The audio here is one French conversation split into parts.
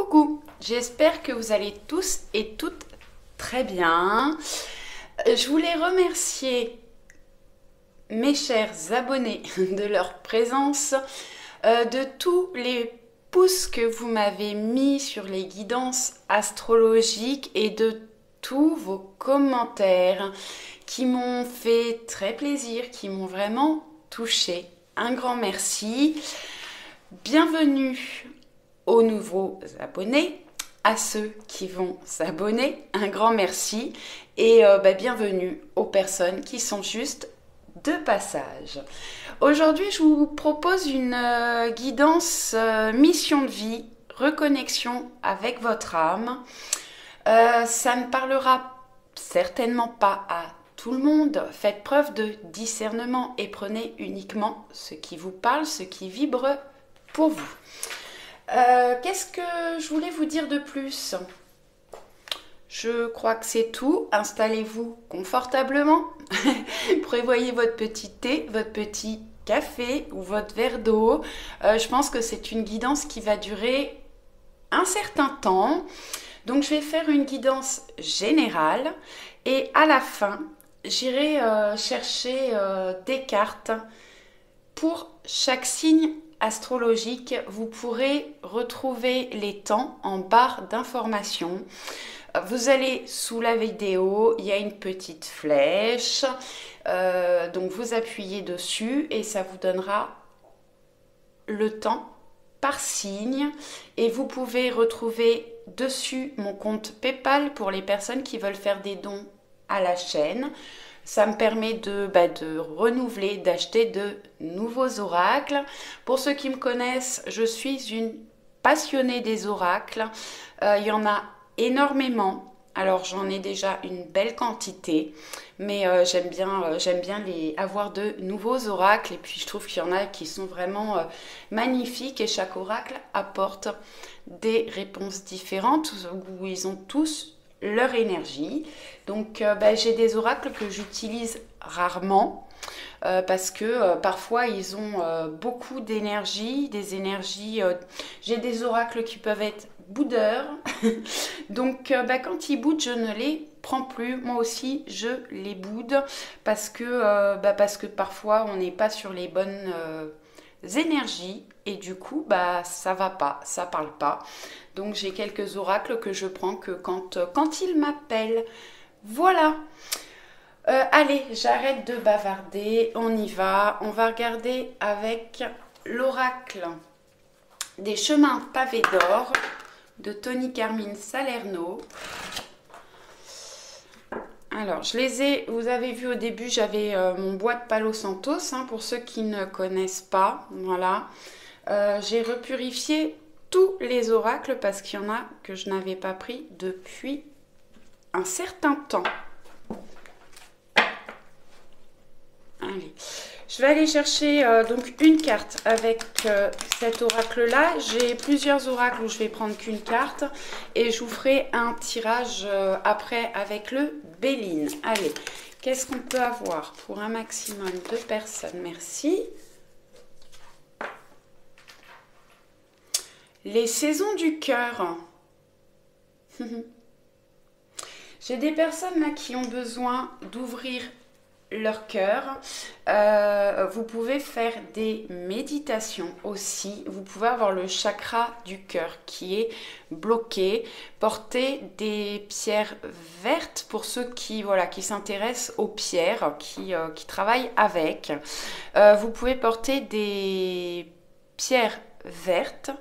Coucou, j'espère que vous allez tous et toutes très bien. Je voulais remercier mes chers abonnés de leur présence, de tous les pouces que vous m'avez mis sur les guidances astrologiques et de tous vos commentaires qui m'ont fait très plaisir, qui m'ont vraiment touché. Un grand merci. Bienvenue aux nouveaux abonnés, à ceux qui vont s'abonner, un grand merci et bienvenue aux personnes qui sont juste de passage. Aujourd'hui, je vous propose une guidance mission de vie, reconnexion avec votre âme. Ça ne parlera certainement pas à tout le monde. Faites preuve de discernement et prenez uniquement ce qui vous parle, ce qui vibre pour vous. Qu'est-ce que je voulais vous dire de plus? Je crois que c'est tout. Installez-vous confortablement. Prévoyez votre petit thé, votre petit café ou votre verre d'eau. Je pense que c'est une guidance qui va durer un certain temps. Donc je vais faire une guidance générale et à la fin, j'irai chercher des cartes pour chaque signe astrologique. Vous pourrez retrouver les temps en barre d'informations. Vous allez sous la vidéo, il y a une petite flèche, donc vous appuyez dessus et ça vous donnera le temps par signe et vous pouvez retrouver dessus mon compte PayPal pour les personnes qui veulent faire des dons à la chaîne. Ça me permet de renouveler, d'acheter de nouveaux oracles. Pour ceux qui me connaissent, je suis une passionnée des oracles. Il y en a énormément. Alors j'en ai déjà une belle quantité, mais j'aime bien avoir de nouveaux oracles. Et puis je trouve qu'il y en a qui sont vraiment magnifiques et chaque oracle apporte des réponses différentes où ils ont tous leur énergie. Donc j'ai des oracles que j'utilise rarement parce que parfois ils ont beaucoup d'énergie, j'ai des oracles qui peuvent être boudeurs. Donc quand ils boudent, je ne les prends plus. Moi aussi je les boude parce que parfois on n'est pas sur les bonnes énergies et du coup ça va pas, ça parle pas. Donc j'ai quelques oracles que je prends que quand ils m'appellent. Voilà. Allez, j'arrête de bavarder, on y va. On va regarder avec l'oracle des chemins pavés d'or de Tony Carmine Salerno. Alors, vous avez vu au début, j'avais mon bois de Palo Santos, pour ceux qui ne connaissent pas. Voilà. J'ai repurifié tous les oracles parce qu'il y en a que je n'avais pas pris depuis un certain temps. Allez, je vais aller chercher donc une carte avec cet oracle-là. J'ai plusieurs oracles où je vais prendre qu'une carte et je vous ferai un tirage après avec le Béline. Allez, qu'est-ce qu'on peut avoir pour un maximum de personnes? Merci. Les saisons du cœur. J'ai des personnes là qui ont besoin d'ouvrir leur cœur. Vous pouvez faire des méditations aussi. Vous pouvez avoir le chakra du cœur qui est bloqué. Portez des pierres vertes pour ceux qui s'intéressent aux pierres, qui travaillent avec. Vous pouvez porter des pierres vertes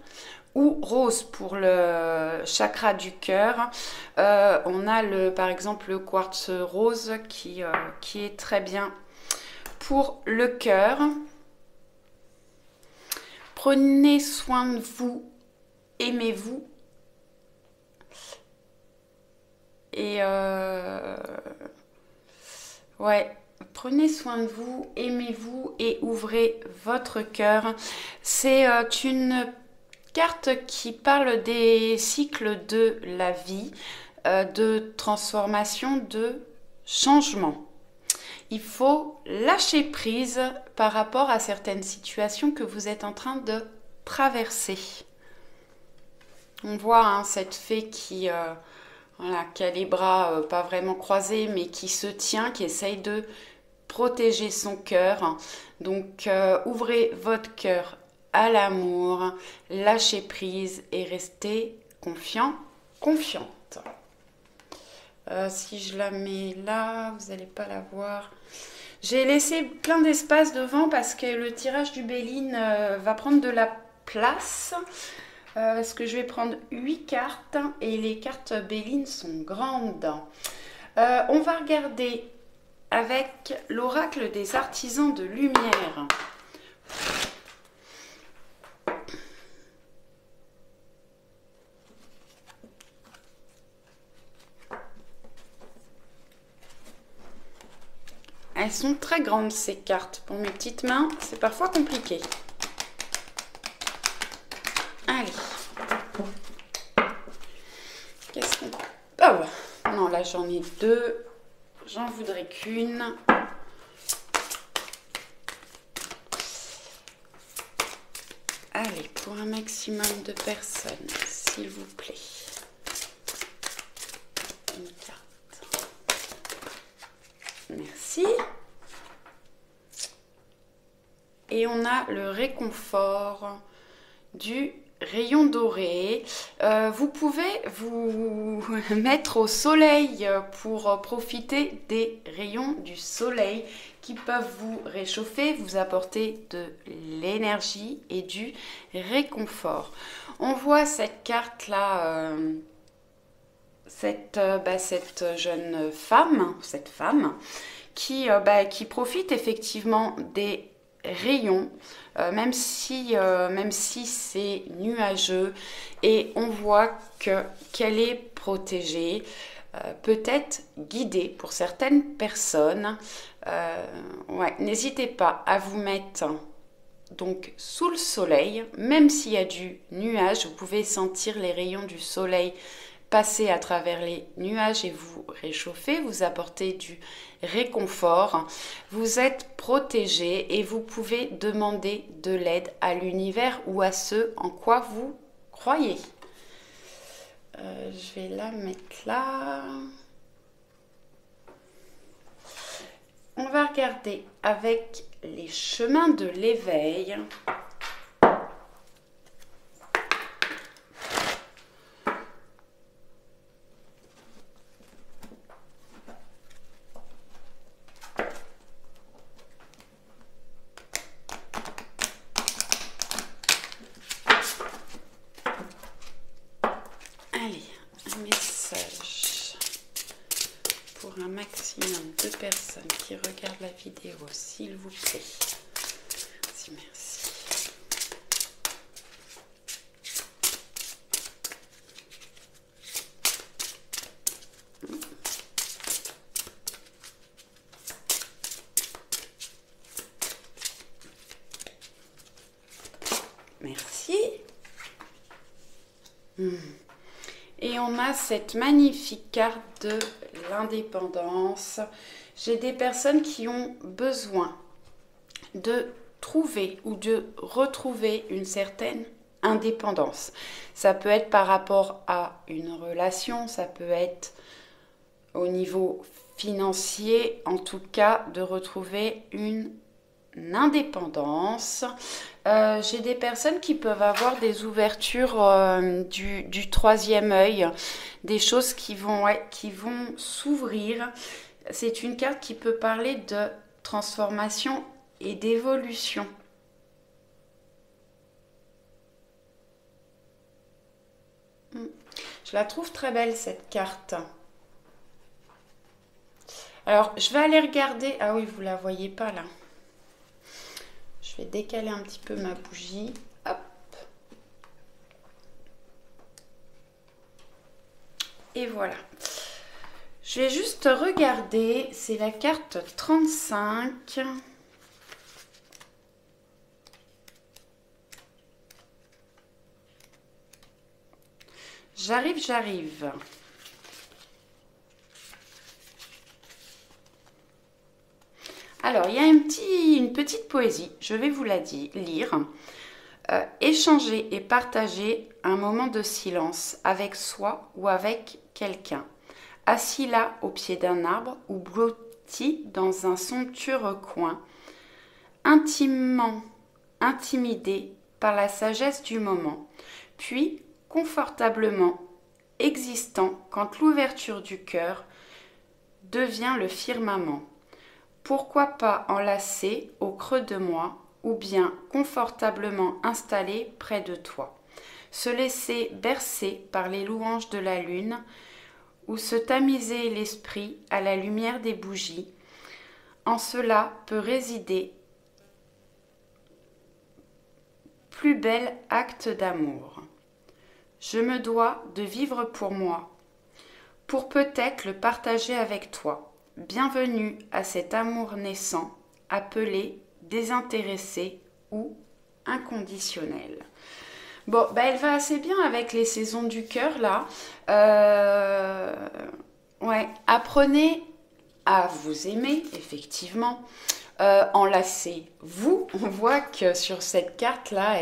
ou rose pour le chakra du cœur. On a par exemple le quartz rose qui est très bien pour le cœur. Prenez soin de vous, aimez-vous. Et prenez soin de vous, aimez-vous et ouvrez votre cœur. C'est une carte qui parle des cycles de la vie, de transformation, de changement. Il faut lâcher prise par rapport à certaines situations que vous êtes en train de traverser. On voit hein, cette fée qui, voilà, qui a les bras pas vraiment croisés, mais qui se tient, qui essaye de protéger son cœur. Donc, ouvrez votre cœur à l'amour, lâchez prise et restez confiant, confiante. Si je la mets là, vous n'allez pas la voir. J'ai laissé plein d'espace devant parce que le tirage du Béline va prendre de la place. Parce que je vais prendre 8 cartes et les cartes Béline sont grandes. On va regarder avec l'oracle des artisans de lumière. Elles sont très grandes ces cartes. Pour mes petites mains, c'est parfois compliqué. Allez. Qu'est-ce qu'on... Oh non, là j'en ai deux. J'en voudrais qu'une. Allez, pour un maximum de personnes, s'il vous plaît. Une carte. Merci. Et on a le réconfort du rayon doré. Vous pouvez vous mettre au soleil pour profiter des rayons du soleil qui peuvent vous réchauffer, vous apporter de l'énergie et du réconfort. On voit cette carte là, cette jeune femme, qui profite effectivement des rayons, même si c'est nuageux, et on voit qu'elle est protégée, peut-être guidée pour certaines personnes. Ouais, n'hésitez pas à vous mettre donc sous le soleil, même s'il y a du nuage, vous pouvez sentir les rayons du soleil passer à travers les nuages et vous réchauffer, vous apporter du réconfort. Vous êtes protégé et vous pouvez demander de l'aide à l'univers ou à ce en quoi vous croyez. Je vais la mettre là. On va regarder avec les chemins de l'éveil. Allez, un message pour un maximum de personnes qui regardent la vidéo, s'il vous plaît. Merci, merci. Merci. Et on a cette magnifique carte de l'indépendance. J'ai des personnes qui ont besoin de trouver ou de retrouver une certaine indépendance. Ça peut être par rapport à une relation, ça peut être au niveau financier, en tout cas de retrouver une indépendance. J'ai des personnes qui peuvent avoir des ouvertures du troisième œil, des choses qui vont s'ouvrir. C'est une carte qui peut parler de transformation et d'évolution. Je la trouve très belle cette carte. Alors, je vais aller regarder. Ah oui, vous la voyez pas là. Je vais décaler un petit peu ma bougie. Hop. Et voilà. Je vais juste regarder. C'est la carte 35. J'arrive. Alors, il y a une petite poésie, je vais vous la lire. Échanger et partager un moment de silence avec soi ou avec quelqu'un. Assis là au pied d'un arbre ou blotti dans un somptueux recoin, intimement intimidé par la sagesse du moment, puis confortablement existant quand l'ouverture du cœur devient le firmament. Pourquoi pas enlacé au creux de moi ou bien confortablement installé près de toi. Se laisser bercer par les louanges de la lune ou se tamiser l'esprit à la lumière des bougies. En cela peut résider plus bel acte d'amour. Je me dois de vivre pour moi, pour peut-être le partager avec toi. Bienvenue à cet amour naissant, appelé désintéressé ou inconditionnel. Bon, elle va assez bien avec les saisons du cœur là. Ouais, apprenez à vous aimer, effectivement. Enlacez-vous. On voit que sur cette carte là,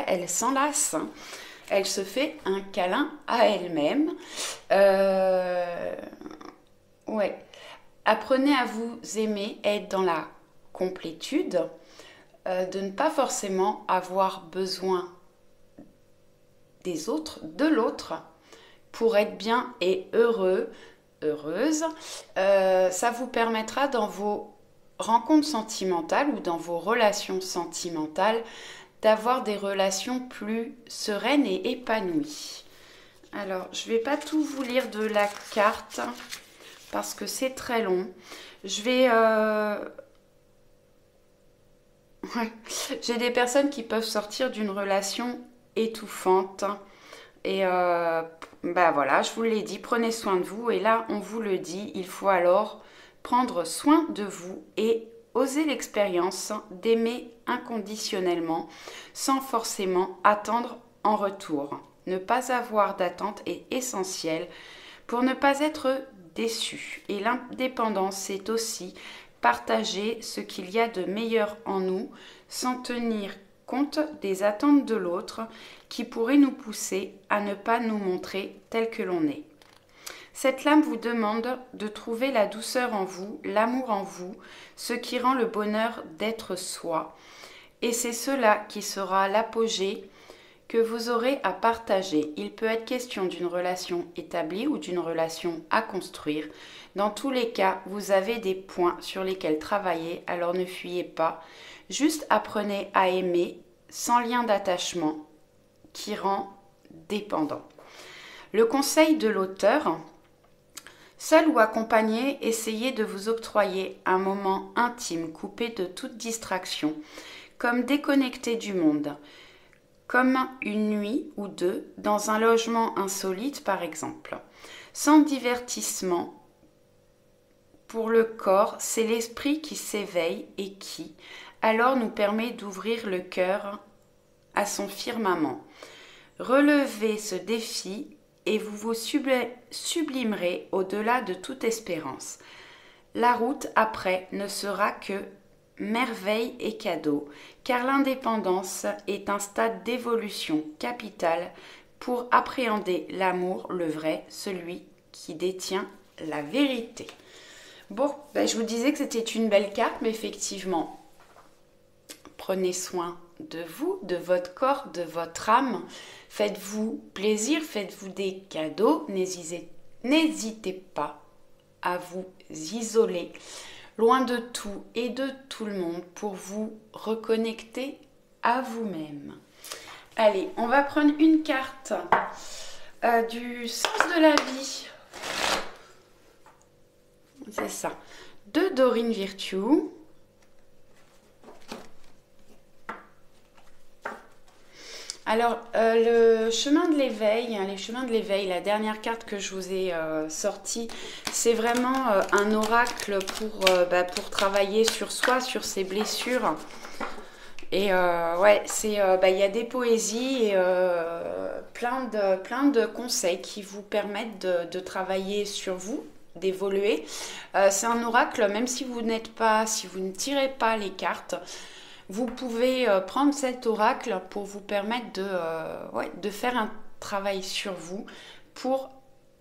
elle s'enlace. Hein. Elle se fait un câlin à elle-même. Ouais. Apprenez à vous aimer, être dans la complétude, de ne pas forcément avoir besoin des autres, de l'autre, pour être bien et heureux, heureuse. Ça vous permettra dans vos rencontres sentimentales ou dans vos relations sentimentales d'avoir des relations plus sereines et épanouies. Alors, je ne vais pas tout vous lire de la carte parce que c'est très long. Je vais... Ouais. J'ai des personnes qui peuvent sortir d'une relation étouffante. Et voilà, je vous l'ai dit, prenez soin de vous. Et là, on vous le dit, il faut alors prendre soin de vous et oser l'expérience d'aimer inconditionnellement sans forcément attendre en retour. Ne pas avoir d'attente est essentiel pour ne pas être déçu. Et l'indépendance, c'est aussi partager ce qu'il y a de meilleur en nous sans tenir compte des attentes de l'autre qui pourraient nous pousser à ne pas nous montrer tel que l'on est. Cette lame vous demande de trouver la douceur en vous, l'amour en vous, ce qui rend le bonheur d'être soi. Et c'est cela qui sera l'apogée que vous aurez à partager. Il peut être question d'une relation établie ou d'une relation à construire. Dans tous les cas, vous avez des points sur lesquels travailler, alors ne fuyez pas. Juste apprenez à aimer sans lien d'attachement qui rend dépendant. Le conseil de l'auteur: seul ou accompagné, essayez de vous octroyer un moment intime coupé de toute distraction, comme déconnecté du monde, comme une nuit ou deux dans un logement insolite par exemple. Sans divertissement, pour le corps, c'est l'esprit qui s'éveille et qui, alors, nous permet d'ouvrir le cœur à son firmament. Relevez ce défi et vous vous sublimerez au-delà de toute espérance. La route après ne sera que merveille et cadeau, car l'indépendance est un stade d'évolution capitale pour appréhender l'amour, le vrai, celui qui détient la vérité. Bon, je vous disais que c'était une belle carte, mais effectivement, prenez soin de vous, de votre corps, de votre âme. Faites-vous plaisir, faites-vous des cadeaux. N'hésitez pas à vous isoler loin de tout et de tout le monde pour vous reconnecter à vous-même. Allez, on va prendre une carte du sens de la vie. C'est ça. De Dorine Virtue. Alors, le chemin de l'éveil, les chemins de l'éveil, la dernière carte que je vous ai sortie, c'est vraiment un oracle pour travailler sur soi, sur ses blessures. Et il y a des poésies et plein de conseils qui vous permettent de travailler sur vous, d'évoluer. C'est un oracle, même si vous ne tirez pas les cartes, vous pouvez prendre cet oracle pour vous permettre de faire un travail sur vous pour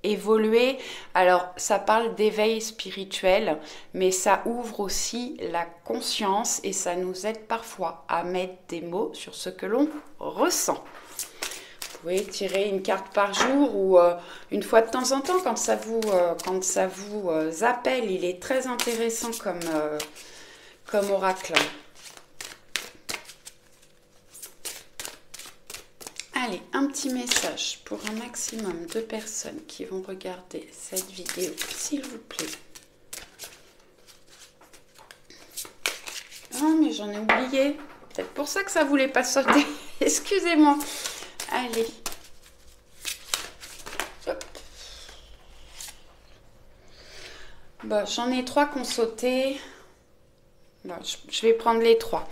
évoluer. Alors, ça parle d'éveil spirituel, mais ça ouvre aussi la conscience et ça nous aide parfois à mettre des mots sur ce que l'on ressent. Vous pouvez tirer une carte par jour ou une fois de temps en temps quand ça vous appelle. Il est très intéressant comme oracle. Allez, un petit message pour un maximum de personnes qui vont regarder cette vidéo, s'il vous plaît. Oh, mais j'en ai oublié. Peut-être pour ça que ça ne voulait pas sauter. Excusez-moi. Allez. Hop. Bon, j'en ai 3 qui ont sauté. Bon, je vais prendre les 3.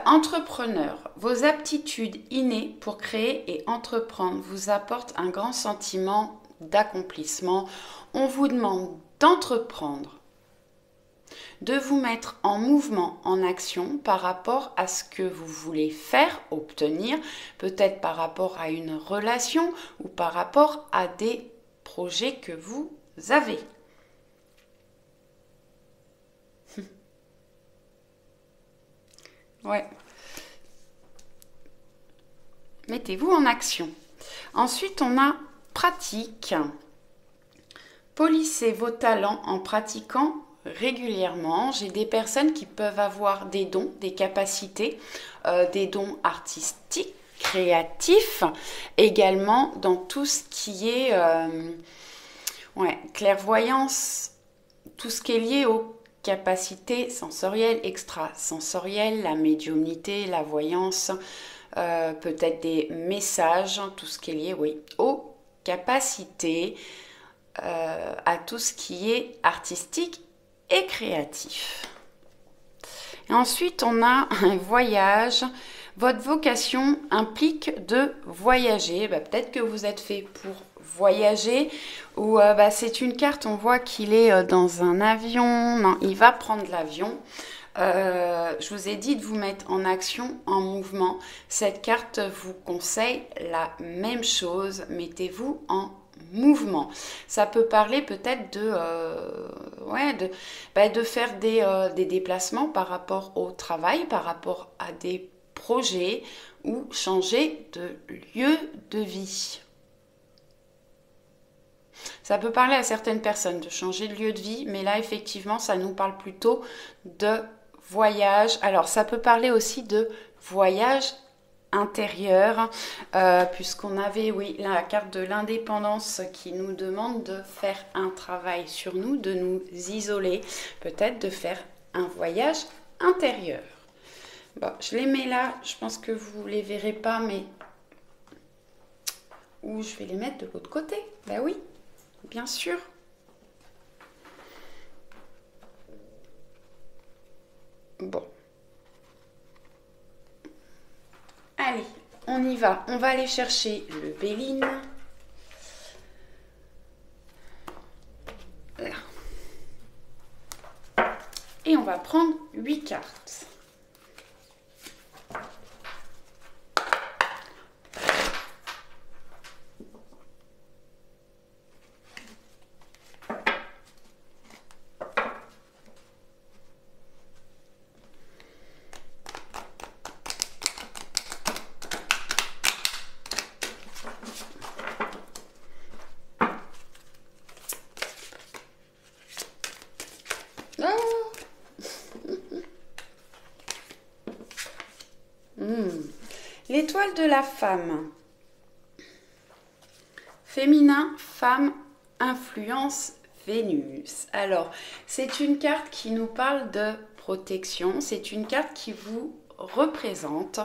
Entrepreneur, vos aptitudes innées pour créer et entreprendre vous apportent un grand sentiment d'accomplissement. On vous demande d'entreprendre, de vous mettre en mouvement, en action par rapport à ce que vous voulez faire, obtenir, peut-être par rapport à une relation ou par rapport à des projets que vous avez. Ouais. Mettez-vous en action. Ensuite, on a pratique. Polissez vos talents en pratiquant régulièrement. J'ai des personnes qui peuvent avoir des dons, des capacités, des dons artistiques, créatifs, également dans tout ce qui est clairvoyance, tout ce qui est lié aux capacités sensorielles, extrasensorielles, la médiumnité, la voyance, peut-être des messages, tout ce qui est lié, oui, aux capacités, à tout ce qui est artistique et créatif. Et ensuite, on a un voyage. Votre vocation implique de voyager. Peut-être que vous êtes fait pour voyager ou c'est une carte, on voit qu'il est dans un avion. Non, il va prendre l'avion. Je vous ai dit de vous mettre en action, en mouvement. Cette carte vous conseille la même chose. Mettez-vous en mouvement. Ça peut parler peut-être de faire des déplacements par rapport au travail, par rapport à des projets ou changer de lieu de vie. Ça peut parler à certaines personnes de changer de lieu de vie, mais là effectivement ça nous parle plutôt de voyage. Alors ça peut parler aussi de voyage intérieur, puisqu'on avait la carte de l'indépendance qui nous demande de faire un travail sur nous, de nous isoler, peut-être de faire un voyage intérieur. Bon, je les mets là, je pense que vous ne les verrez pas, mais ou je vais les mettre de l'autre côté. Ben oui, bien sûr. Bon. Allez, on y va. On va aller chercher le Béline. Là. Et on va prendre 8 cartes. L'étoile de la femme. Féminin, femme, influence, Vénus. Alors, c'est une carte qui nous parle de protection. C'est une carte qui vous représente.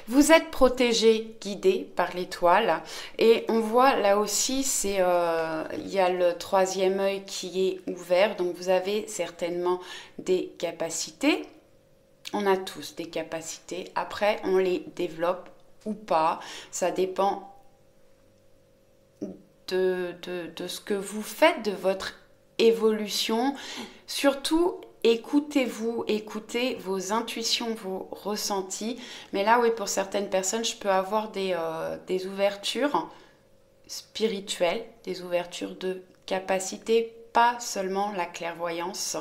Vous êtes protégé, guidé par l'étoile. Et on voit là aussi, il y a le 3e œil qui est ouvert. Donc, vous avez certainement des capacités. On a tous des capacités. Après, on les développe ou pas. Ça dépend de ce que vous faites, de votre évolution. Surtout, écoutez-vous, écoutez vos intuitions, vos ressentis. Mais là, oui, pour certaines personnes, je peux avoir des ouvertures spirituelles, des ouvertures de capacité, pas seulement la clairvoyance.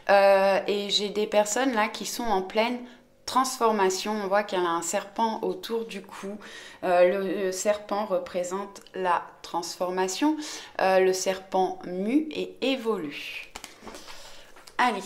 Et j'ai des personnes là qui sont en pleine transformation. On voit qu'elle a un serpent autour du cou. Le serpent représente la transformation. Le serpent mue et évolue. Allez.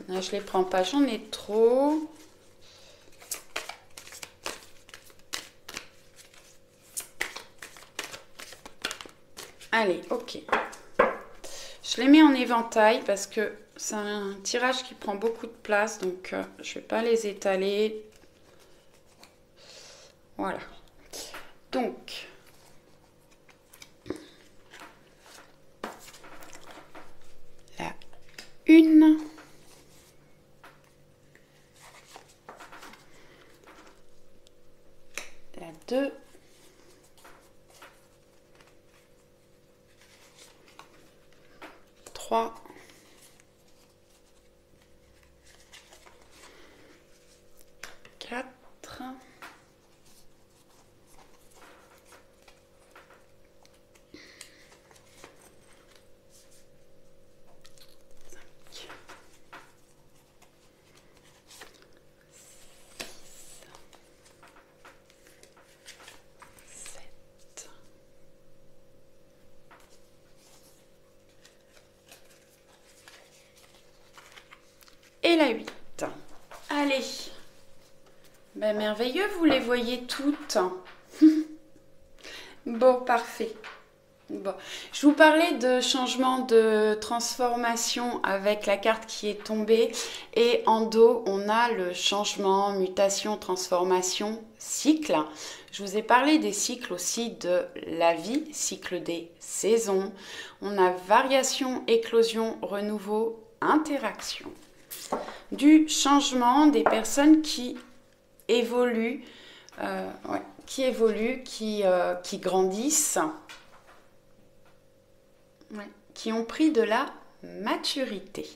Là, je les prends pas, j'en ai trop. Allez, ok. Je les mets en éventail parce que c'est un tirage qui prend beaucoup de place, donc je vais pas les étaler. Voilà. Donc, la 1. La 2. 3. 4. 7. Et la 8. Allez. Ben, merveilleux, vous les voyez toutes. Bon, parfait. Bon. Je vous parlais de changement de transformation avec la carte qui est tombée. Et en dos, on a le changement, mutation, transformation, cycle. Je vous ai parlé des cycles aussi de la vie, cycle des saisons. On a variation, éclosion, renouveau, interaction. Du changement des personnes qui évoluent, qui grandissent, qui ont pris de la maturité.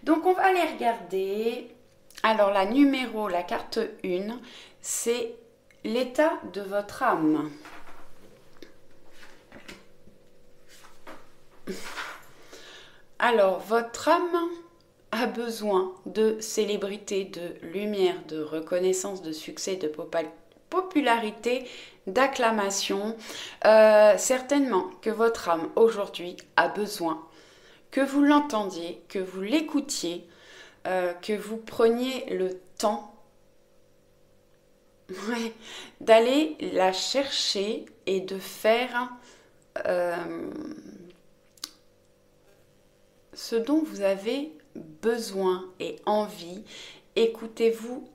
Donc on va aller regarder. Alors la carte 1, c'est l'état de votre âme. Alors votre âme a besoin de célébrité, de lumière, de reconnaissance, de succès, de popularité, d'acclamation. Certainement que votre âme aujourd'hui a besoin que vous l'entendiez, que vous l'écoutiez, que vous preniez le temps d'aller la chercher et de faire ce dont vous avez besoin et envie. Écoutez-vous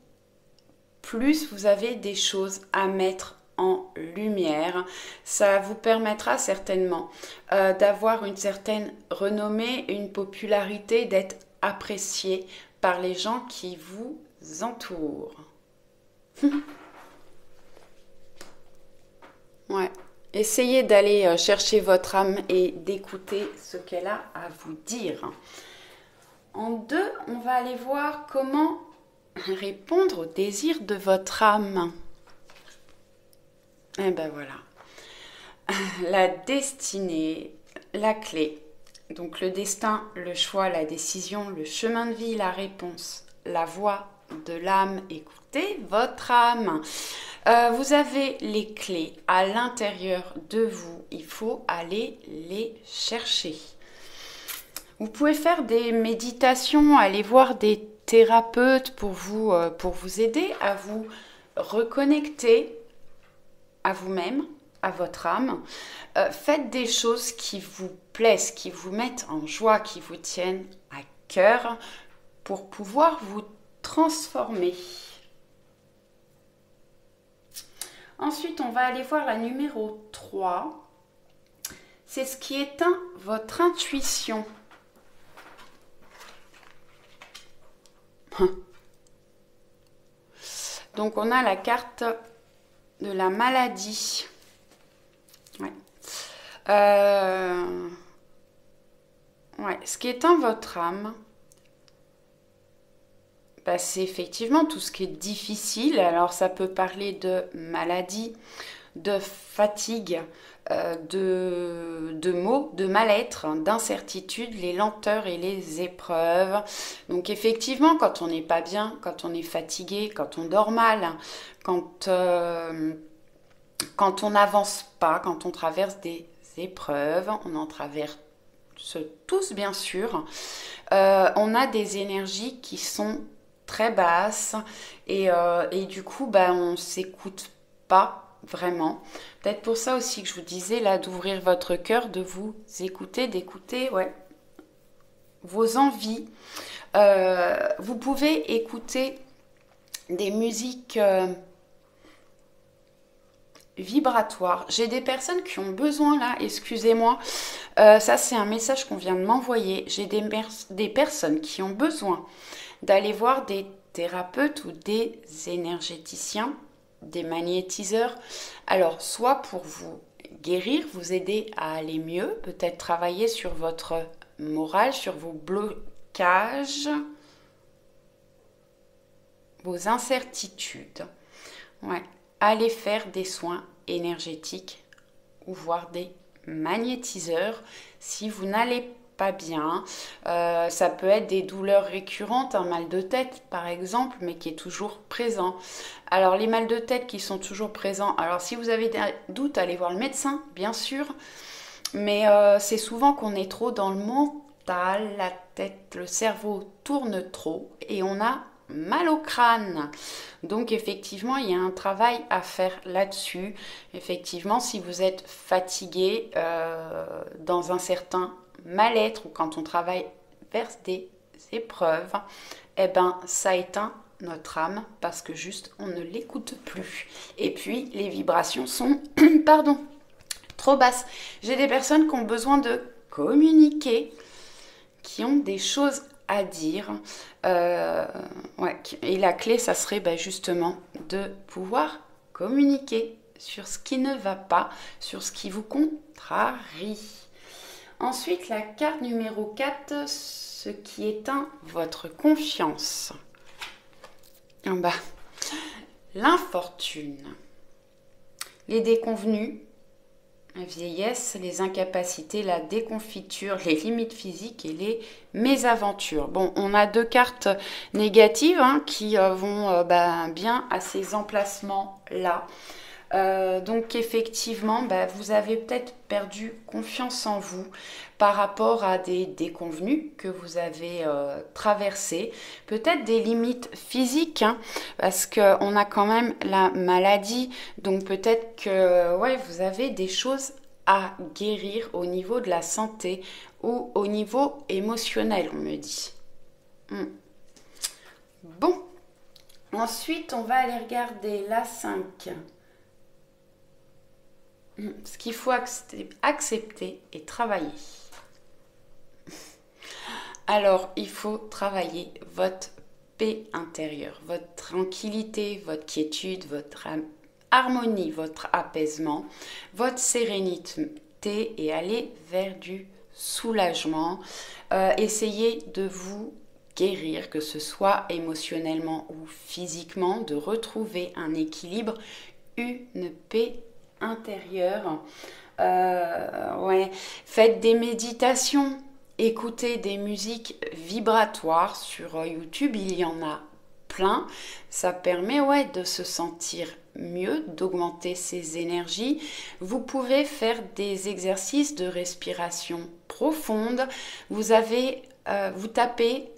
plus, vous avez des choses à mettre en lumière. Ça vous permettra certainement d'avoir une certaine renommée, une popularité, d'être apprécié par les gens qui vous entourent. Ouais. Essayez d'aller chercher votre âme et d'écouter ce qu'elle a à vous dire. En 2, on va aller voir comment répondre au désir de votre âme. Et ben voilà. La destinée, la clé. Donc le destin, le choix, la décision, le chemin de vie, la réponse, la voix de l'âme. Écoutez votre âme. Vous avez les clés à l'intérieur de vous. Il faut aller les chercher. Vous pouvez faire des méditations, aller voir des thérapeutes pour vous aider à vous reconnecter à vous-même, à votre âme. Faites des choses qui vous plaisent, qui vous mettent en joie, qui vous tiennent à cœur pour pouvoir vous transformer. Ensuite, on va aller voir la numéro 3. c'est ce qui éteint votre intuition. Donc on a la carte de la maladie. Ouais. Ouais. Ce qui éteint votre âme, bah, c'est effectivement tout ce qui est difficile. Alors ça peut parler de maladie, de fatigue, de maux, de mal-être, d'incertitude, les lenteurs et les épreuves. Donc effectivement, quand on n'est pas bien, quand on est fatigué, quand on dort mal, quand on n'avance pas, quand on traverse des épreuves, on en traverse tous bien sûr, on a des énergies qui sont très basses et du coup bah, on ne s'écoute pas vraiment. Peut-être pour ça aussi que je vous disais là d'ouvrir votre cœur, de vous écouter, d'écouter ouais, vos envies. Vous pouvez écouter des musiques vibratoires. J'ai des personnes qui ont besoin là, excusez-moi, ça c'est un message qu'on vient de m'envoyer. J'ai des personnes qui ont besoin d'aller voir des thérapeutes ou des énergéticiens, des magnétiseurs. Alors, soit pour vous guérir, vous aider à aller mieux, peut-être travailler sur votre morale, sur vos blocages, vos incertitudes. Ouais. Allez faire des soins énergétiques ou voir des magnétiseurs si vous n'allez pas bien. Ça peut être des douleurs récurrentes, un mal de tête par exemple, mais qui est toujours présent. Alors les mal de tête qui sont toujours présents, alors si vous avez des doutes, allez voir le médecin, bien sûr, mais c'est souvent qu'on est trop dans le mental, la tête, le cerveau tourne trop et on a mal au crâne. Donc effectivement, il y a un travail à faire là-dessus. Effectivement, si vous êtes fatigué dans un certain mal-être ou quand on travaille vers des épreuves, eh ben ça éteint notre âme parce que juste on ne l'écoute plus. Et puis les vibrations sont pardon, trop basses. J'ai des personnes qui ont besoin de communiquer, qui ont des choses à dire. Ouais. Et la clé, ça serait justement de pouvoir communiquer sur ce qui ne va pas, sur ce qui vous contrarie. Ensuite, la carte numéro 4, ce qui éteint votre confiance. En bas, l'infortune, les déconvenus, la vieillesse, les incapacités, la déconfiture, les limites physiques et les mésaventures. Bon, on a deux cartes négatives qui vont bien à ces emplacements-là. Donc effectivement, vous avez peut-être perdu confiance en vous par rapport à des déconvenus que vous avez traversés, peut-être des limites physiques, parce qu'on a quand même la maladie, donc peut-être que vous avez des choses à guérir au niveau de la santé ou au niveau émotionnel, on me dit. Bon, ensuite on va aller regarder la 5. Ce qu'il faut accepter et travailler. Alors, il faut travailler votre paix intérieure, votre tranquillité, votre quiétude, votre harmonie, votre apaisement, votre sérénité et aller vers du soulagement. Essayez de vous guérir, que ce soit émotionnellement ou physiquement, de retrouver un équilibre, une paix intérieure. Faites des méditations, écoutez des musiques vibratoires sur YouTube, il y en a plein. Ça permet de se sentir mieux, d'augmenter ses énergies. Vous pouvez faire des exercices de respiration profonde. Vous tapez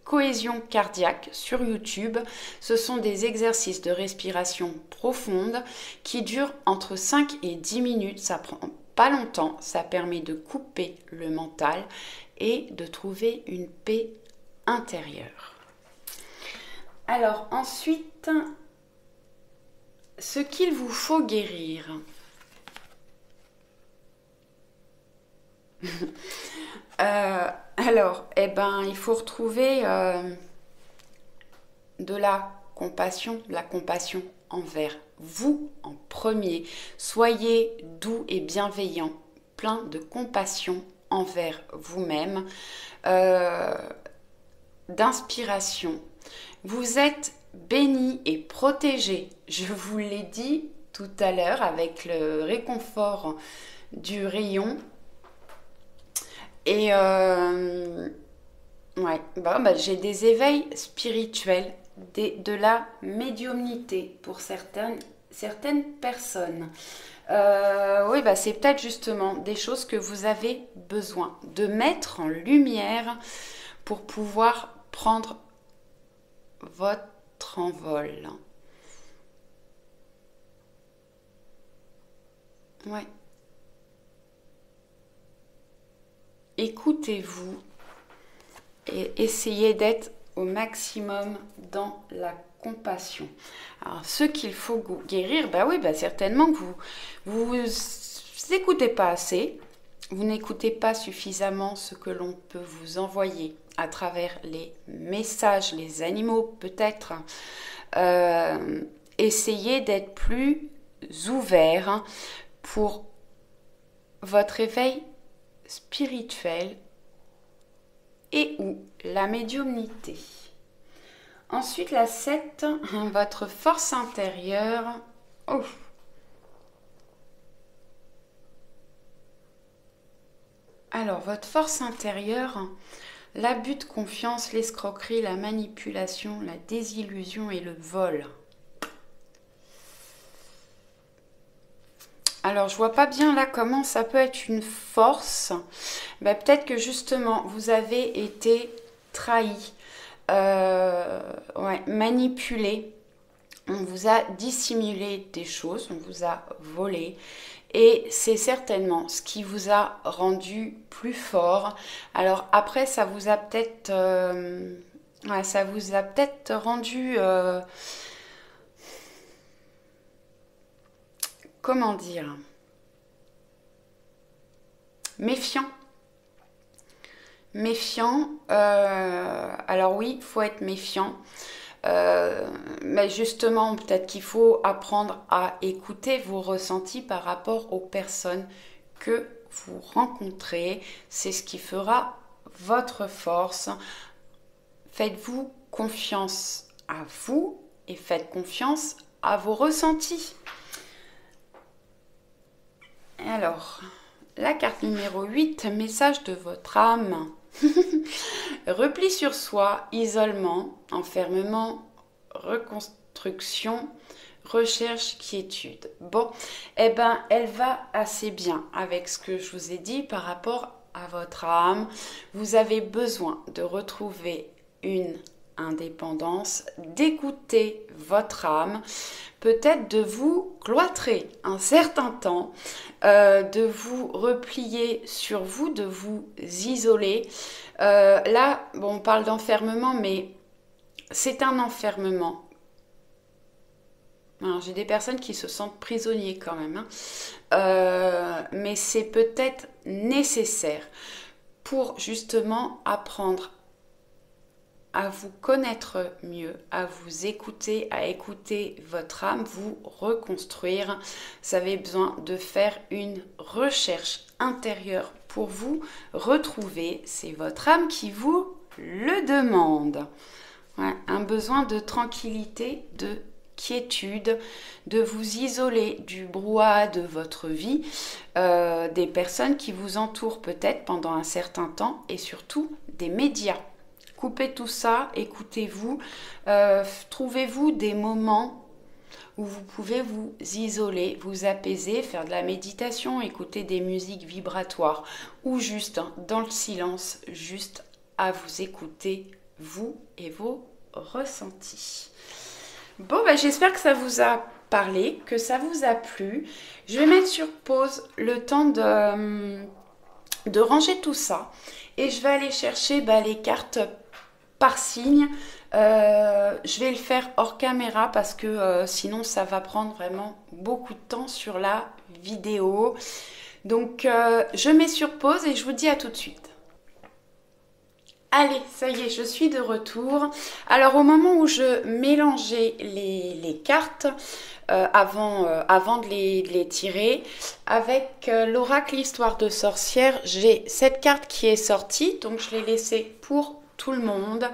cohésion cardiaque sur YouTube. Ce sont des exercices de respiration profonde qui durent entre 5 et 10 minutes. Ça prend pas longtemps. Ça permet de couper le mental et de trouver une paix intérieure. Alors ensuite, ce qu'il vous faut guérir. Alors, eh ben, il faut retrouver de la compassion envers vous en premier. Soyez doux et bienveillant, plein de compassion envers vous-même, d'inspiration. Vous êtes béni et protégé. Je vous l'ai dit tout à l'heure avec le réconfort du rayon. Et ouais, j'ai des éveils spirituels, de la médiumnité pour certaines personnes. Oui, c'est peut-être justement des choses que vous avez besoin de mettre en lumière pour pouvoir prendre votre envol. Ouais. Écoutez-vous et essayez d'être au maximum dans la compassion. Alors, ce qu'il faut guérir, certainement que vous écoutez pas assez, vous n'écoutez pas suffisamment ce que l'on peut vous envoyer à travers les messages, les animaux peut-être. Essayez d'être plus ouvert pour votre éveil spirituel et ou la médiumnité. Ensuite, la 7, votre force intérieure. Oh. Alors, votre force intérieure, l'abus de confiance, l'escroquerie, la manipulation, la désillusion et le vol. Alors, je vois pas bien là comment ça peut être une force. Peut-être que justement, vous avez été trahi, manipulé. On vous a dissimulé des choses, on vous a volé. Et c'est certainement ce qui vous a rendu plus fort. Alors après, ça vous a peut-être rendu... comment dire, méfiant. Alors oui, il faut être méfiant. Mais justement, peut-être qu'il faut apprendre à écouter vos ressentis par rapport aux personnes que vous rencontrez. C'est ce qui fera votre force. Faites-vous confiance à vous et faites confiance à vos ressentis. Alors, la carte numéro 8, message de votre âme. Repli sur soi, isolement, enfermement, reconstruction, recherche, quiétude. Bon, elle va assez bien avec ce que je vous ai dit par rapport à votre âme. Vous avez besoin de retrouver une indépendance, d'écouter votre âme, peut-être de vous cloîtrer un certain temps, de vous replier sur vous, de vous isoler. Là, on parle d'enfermement, mais c'est un enfermement. Alors, j'ai des personnes qui se sentent prisonniers quand même, mais c'est peut-être nécessaire pour justement apprendre à vous connaître mieux, à vous écouter, à écouter votre âme, vous reconstruire. Vous avez besoin de faire une recherche intérieure pour vous retrouver. C'est votre âme qui vous le demande. Ouais, un besoin de tranquillité, de quiétude, de vous isoler du brouhaha de votre vie, des personnes qui vous entourent peut-être pendant un certain temps et surtout des médias. Coupez tout ça, écoutez-vous, trouvez-vous des moments où vous pouvez vous isoler, vous apaiser, faire de la méditation, écouter des musiques vibratoires ou juste dans le silence, juste à vous écouter, vous et vos ressentis. Bon, j'espère que ça vous a parlé, que ça vous a plu. Je vais mettre sur pause le temps de ranger tout ça et je vais aller chercher les cartes par signe. Je vais le faire hors caméra parce que sinon ça va prendre vraiment beaucoup de temps sur la vidéo. Donc, je mets sur pause et je vous dis à tout de suite. Allez, ça y est, je suis de retour. Alors, au moment où je mélangeais les cartes, avant de les tirer, avec l'oracle Histoire de sorcière, j'ai cette carte qui est sortie, donc je l'ai laissée pour tout le monde.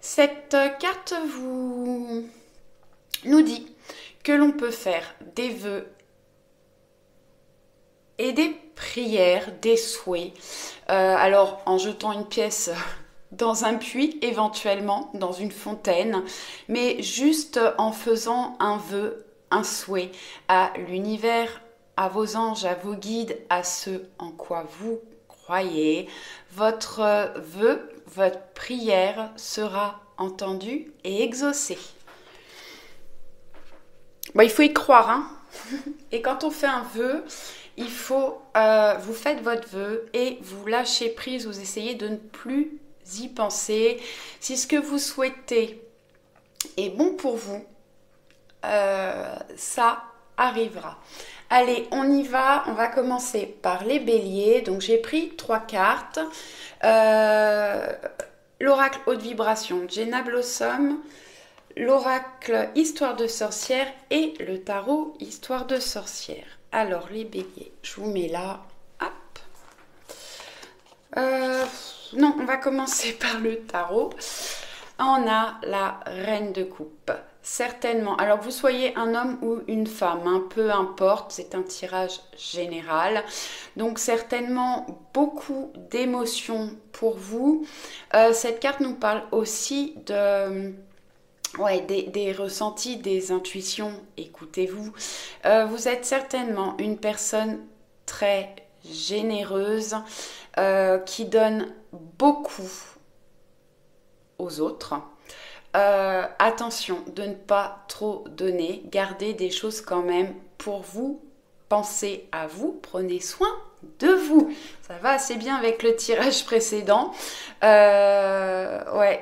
Cette carte nous dit que l'on peut faire des vœux et des prières, des souhaits. Alors, en jetant une pièce dans un puits, éventuellement, dans une fontaine, mais juste en faisant un vœu, un souhait à l'univers, à vos anges, à vos guides, à ce en quoi vous croyez. Votre vœu, votre prière sera entendue et exaucée. Bon, il faut y croire, hein. Et quand on fait un vœu, il faut, vous faites votre vœu et vous lâchez prise, vous essayez de ne plus y penser. Si ce que vous souhaitez est bon pour vous, ça arrivera. Allez, on y va. On va commencer par les béliers. Donc, j'ai pris 3 cartes. L'oracle haute vibration, Jenna Blossom, l'oracle Histoire de sorcière et le tarot Histoire de sorcière. Alors, les béliers, je vous mets là. Hop. Non, on va commencer par le tarot. On a la reine de coupe. Certainement, alors que vous soyez un homme ou une femme, hein, peu importe, c'est un tirage général. Donc certainement beaucoup d'émotions pour vous. Cette carte nous parle aussi des ressentis, des intuitions. Écoutez-vous. Vous êtes certainement une personne très généreuse qui donne beaucoup aux autres. Attention de ne pas trop donner, gardez des choses quand même pour vous, pensez à vous, prenez soin de vous. Ça va assez bien avec le tirage précédent. Et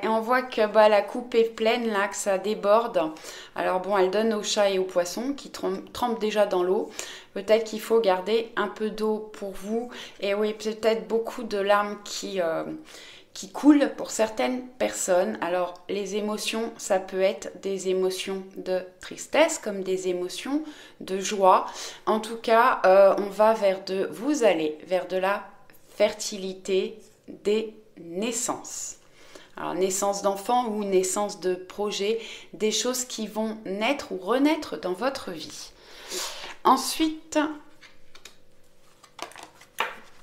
on voit que la coupe est pleine là, que ça déborde. Alors bon, elle donne aux chats et aux poissons qui trempent déjà dans l'eau. Peut-être qu'il faut garder un peu d'eau pour vous. Et oui, peut-être beaucoup de larmes qui coulent pour certaines personnes. Alors, les émotions, ça peut être des émotions de tristesse comme des émotions de joie. En tout cas, vous allez vers de la fertilité des naissances. Alors, naissance d'enfants ou naissance de projets, des choses qui vont naître ou renaître dans votre vie. Ensuite,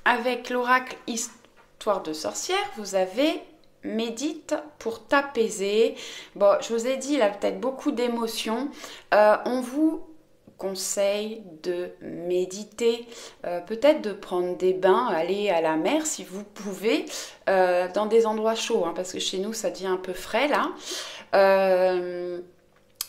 avec l'oracle Histoire de sorcière, vous avez médite pour t'apaiser. Bon, je vous ai dit, il a peut-être beaucoup d'émotions. On vous conseille de méditer, peut-être de prendre des bains, aller à la mer si vous pouvez, dans des endroits chauds, hein, parce que chez nous, ça devient un peu frais là.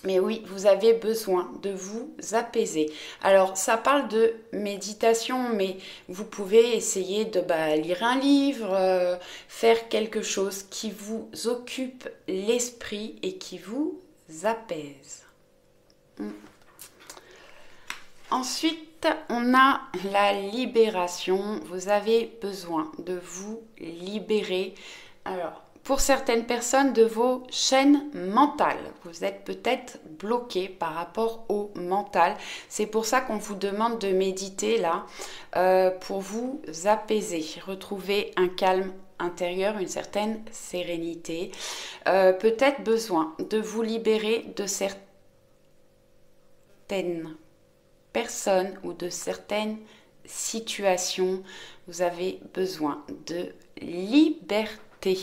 Mais oui, vous avez besoin de vous apaiser. Alors, ça parle de méditation, mais vous pouvez essayer de lire un livre, faire quelque chose qui vous occupe l'esprit et qui vous apaise. Ensuite, on a la libération. Vous avez besoin de vous libérer. Alors, pour certaines personnes, de vos chaînes mentales. Vous êtes peut-être bloqué par rapport au mental. C'est pour ça qu'on vous demande de méditer là, pour vous apaiser, retrouver un calme intérieur, une certaine sérénité. Peut-être besoin de vous libérer de certaines personnes ou de certaines situations. Vous avez besoin de liberté.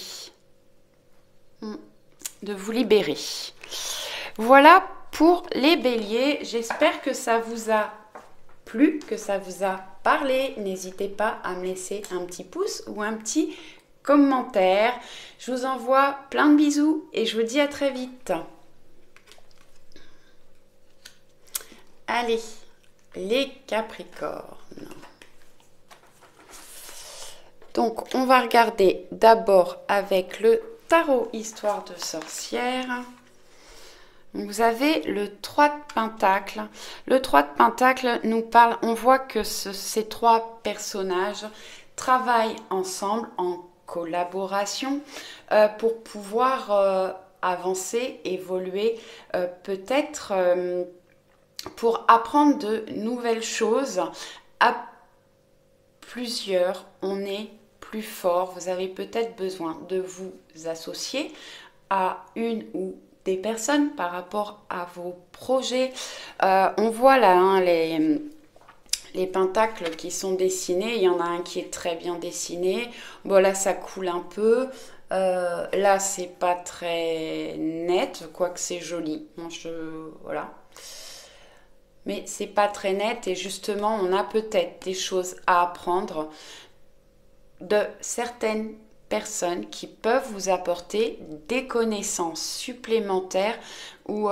De vous libérer. Voilà pour les béliers. J'espère que ça vous a plu, que ça vous a parlé. N'hésitez pas à me laisser un petit pouce ou un petit commentaire. Je vous envoie plein de bisous et je vous dis à très vite. Allez, les Capricornes. Donc, on va regarder d'abord avec le tarot Histoire de sorcière. Vous avez le 3 de Pentacle. Le 3 de Pentacle nous parle, on voit que ces trois personnages travaillent ensemble en collaboration pour pouvoir avancer, évoluer, peut-être pour apprendre de nouvelles choses. À plusieurs, on est plus fort. Vous avez peut-être besoin de vous associer à une ou des personnes par rapport à vos projets. On voit là hein, les pentacles qui sont dessinés. Il y en a un qui est très bien dessiné. Bon là ça coule un peu. Là c'est pas très net, quoique c'est joli. Voilà. Mais c'est pas très net et justement on a peut-être des choses à apprendre de certaines personnes qui peuvent vous apporter des connaissances supplémentaires ou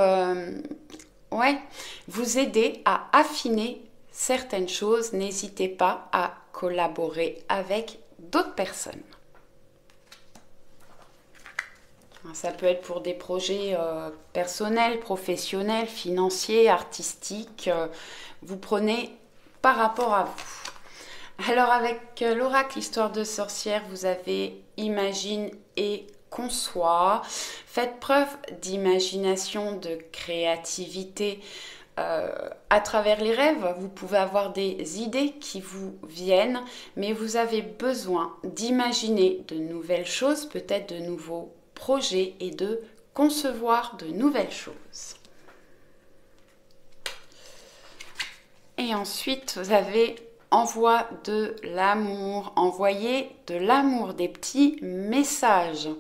vous aider à affiner certaines choses. N'hésitez pas à collaborer avec d'autres personnes. Ça peut être pour des projets personnels, professionnels, financiers, artistiques. Vous prenez par rapport à vous. Alors avec l'oracle Histoire de sorcière, vous avez imagine et conçoit. Faites preuve d'imagination, de créativité. À travers les rêves, vous pouvez avoir des idées qui vous viennent, mais vous avez besoin d'imaginer de nouvelles choses, peut-être de nouveaux projets et de concevoir de nouvelles choses. Et ensuite, vous avez envoie de l'amour, envoyez de l'amour, des petits messages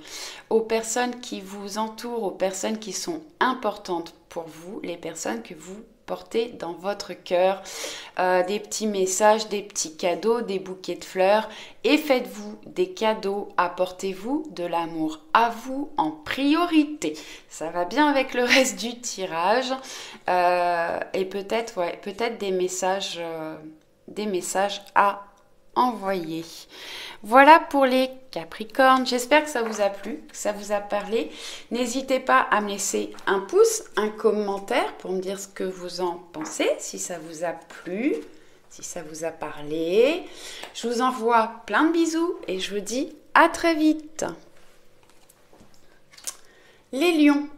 aux personnes qui vous entourent, aux personnes qui sont importantes pour vous, les personnes que vous portez dans votre cœur, des petits messages, des petits cadeaux, des bouquets de fleurs et faites-vous des cadeaux, apportez-vous de l'amour à vous en priorité. Ça va bien avec le reste du tirage et peut-être des messages à envoyer. Voilà pour les Capricornes. J'espère que ça vous a plu, que ça vous a parlé. N'hésitez pas à me laisser un pouce, un commentaire pour me dire ce que vous en pensez, si ça vous a plu, si ça vous a parlé. Je vous envoie plein de bisous et je vous dis à très vite. Les lions.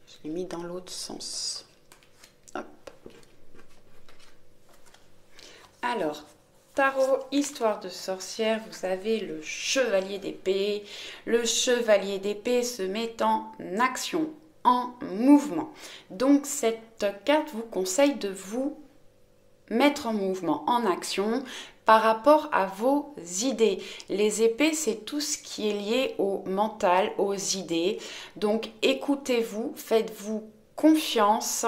Je l'ai mis dans l'autre sens. Hop. Alors, tarot, histoire de sorcière, vous avez le chevalier d'épée. Le chevalier d'épée se met en action, en mouvement. Donc, cette carte vous conseille de vous mettre en mouvement, en action, par rapport à vos idées. Les épées, c'est tout ce qui est lié au mental, aux idées. Donc, écoutez-vous, faites-vous confiance.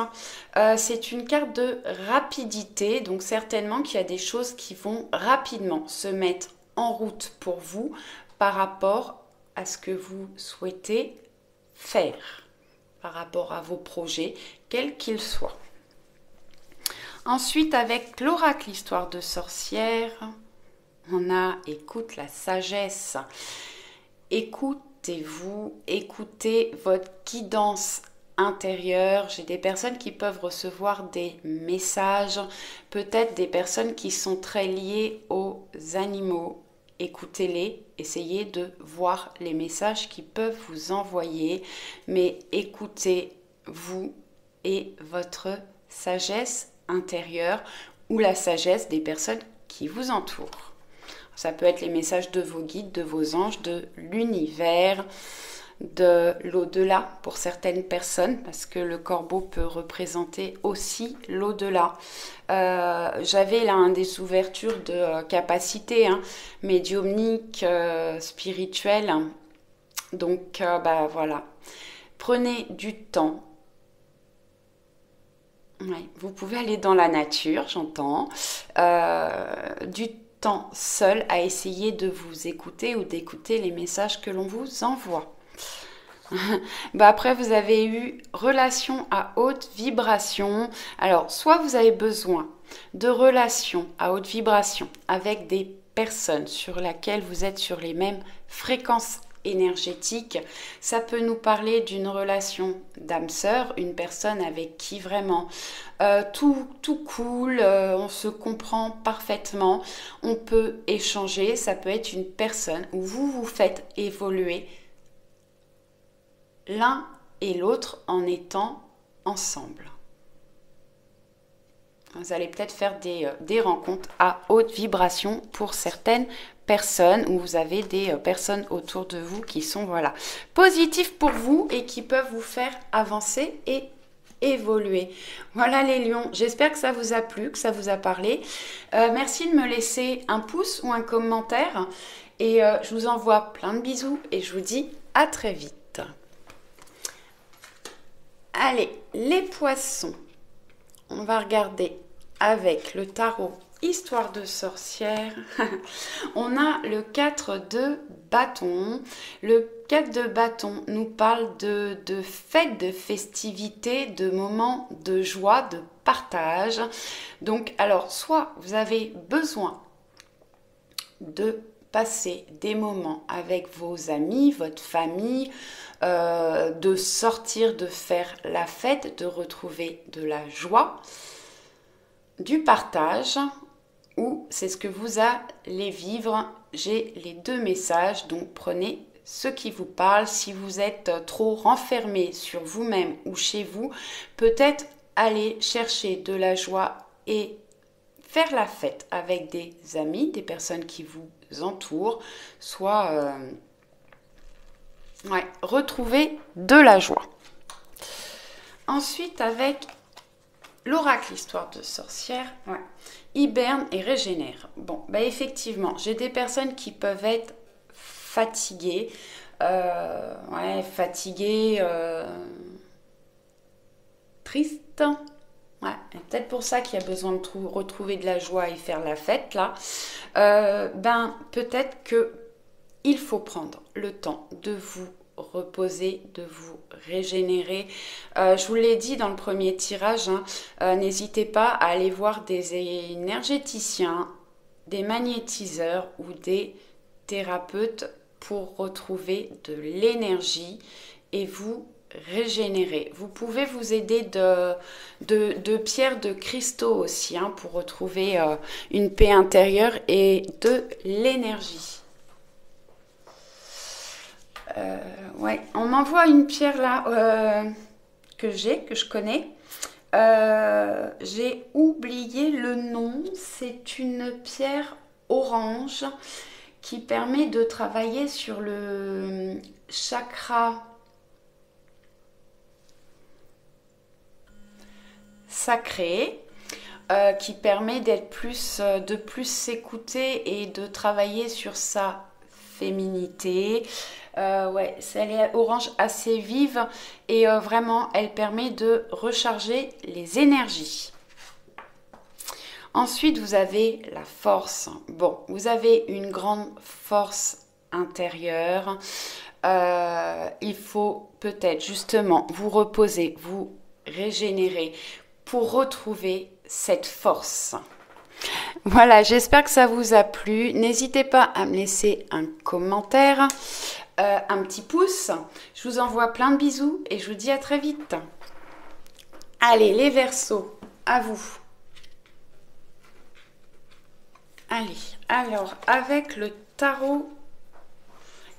C'est une carte de rapidité, donc certainement qu'il y a des choses qui vont rapidement se mettre en route pour vous par rapport à ce que vous souhaitez faire, par rapport à vos projets, quels qu'ils soient. Ensuite, avec l'oracle Histoire de sorcière, on a écoute la sagesse. Écoutez-vous, écoutez votre guidance intérieure. J'ai des personnes qui peuvent recevoir des messages, peut-être des personnes qui sont très liées aux animaux. Écoutez-les, essayez de voir les messages qu'ils peuvent vous envoyer, mais écoutez-vous et votre sagesse intérieure ou la sagesse des personnes qui vous entourent. Ça peut être les messages de vos guides, de vos anges, de l'univers, de l'au-delà pour certaines personnes, parce que le corbeau peut représenter aussi l'au-delà. J'avais là des ouvertures de capacités médiumniques, spirituelles. Donc voilà. Prenez du temps. Ouais, vous pouvez aller dans la nature, j'entends. Du temps seul à essayer de vous écouter ou d'écouter les messages que l'on vous envoie. Après, vous avez eu relation à haute vibration. Alors, soit vous avez besoin de relations à haute vibration avec des personnes sur lesquelles vous êtes sur les mêmes fréquences énergétique. Ça peut nous parler d'une relation d'âme sœur, une personne avec qui vraiment tout coule, on se comprend parfaitement, on peut échanger. Ça peut être une personne où vous vous faites évoluer l'un et l'autre en étant ensemble. Vous allez peut-être faire des rencontres à haute vibration pour certaines personnes, où vous avez des personnes autour de vous qui sont voilà, positives pour vous et qui peuvent vous faire avancer et évoluer. Voilà les lions, j'espère que ça vous a plu, que ça vous a parlé. Merci de me laisser un pouce ou un commentaire et je vous envoie plein de bisous et je vous dis à très vite. Allez, les poissons, on va regarder avec le tarot Histoire de sorcière. On a le 4 de bâton. Le 4 de bâton nous parle de fêtes, de festivités, de moments de joie, de partage. Donc, alors, soit vous avez besoin de passer des moments avec vos amis, votre famille, de sortir, de faire la fête, de retrouver de la joie, du partage, ou c'est ce que vous allez vivre. J'ai les deux messages, donc prenez ce qui vous parle. Si vous êtes trop renfermé sur vous-même ou chez vous, peut-être aller chercher de la joie et faire la fête avec des amis, des personnes qui vous entourent, soit retrouver de la joie. Ensuite, avec l'oracle Histoire de sorcière, hiberne et régénère. Bon, bah effectivement, j'ai des personnes qui peuvent être fatiguées, tristes. Ouais, peut-être pour ça qu'il y a besoin de retrouver de la joie et faire la fête là. Peut-être que il faut prendre le temps de vous reposer, de vous régénérer. Je vous l'ai dit dans le premier tirage, n'hésitez pas à aller voir des énergéticiens, des magnétiseurs ou des thérapeutes pour retrouver de l'énergie et vous régénérer. Vous pouvez vous aider de pierres, de cristaux aussi, pour retrouver une paix intérieure et de l'énergie. On m'envoie une pierre là que je connais. J'ai oublié le nom. C'est une pierre orange qui permet de travailler sur le chakra sacré, qui permet de plus s'écouter et de travailler sur sa féminité. Elle est orange assez vive et vraiment elle permet de recharger les énergies. Ensuite vous avez la force. Bon, vous avez une grande force intérieure. Il faut peut-être justement vous reposer, vous régénérer pour retrouver cette force. Voilà, j'espère que ça vous a plu. N'hésitez pas à me laisser un commentaire, un petit pouce. Je vous envoie plein de bisous et je vous dis à très vite. Allez, les Verseaux, à vous. Allez, alors, avec le tarot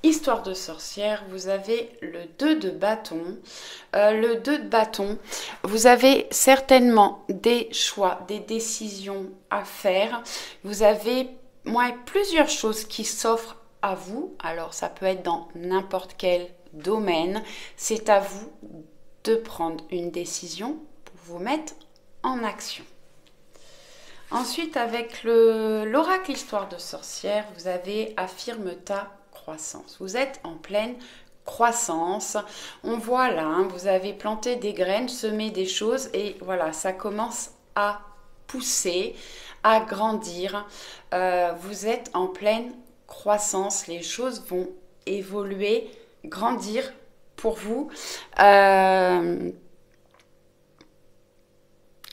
Histoire de sorcière, vous avez le 2 de bâton. Le 2 de bâton, vous avez certainement des choix, des décisions à faire. Vous avez plusieurs choses qui s'offrent à vous. Alors, ça peut être dans n'importe quel domaine. C'est à vous de prendre une décision pour vous mettre en action. Ensuite, avec l'oracle Histoire de sorcière, vous avez affirme ta croissance. Vous êtes en pleine croissance. On voit là, vous avez planté des graines, semé des choses et voilà, ça commence à pousser, à grandir. Vous êtes en pleine croissance. Les choses vont évoluer, grandir pour vous.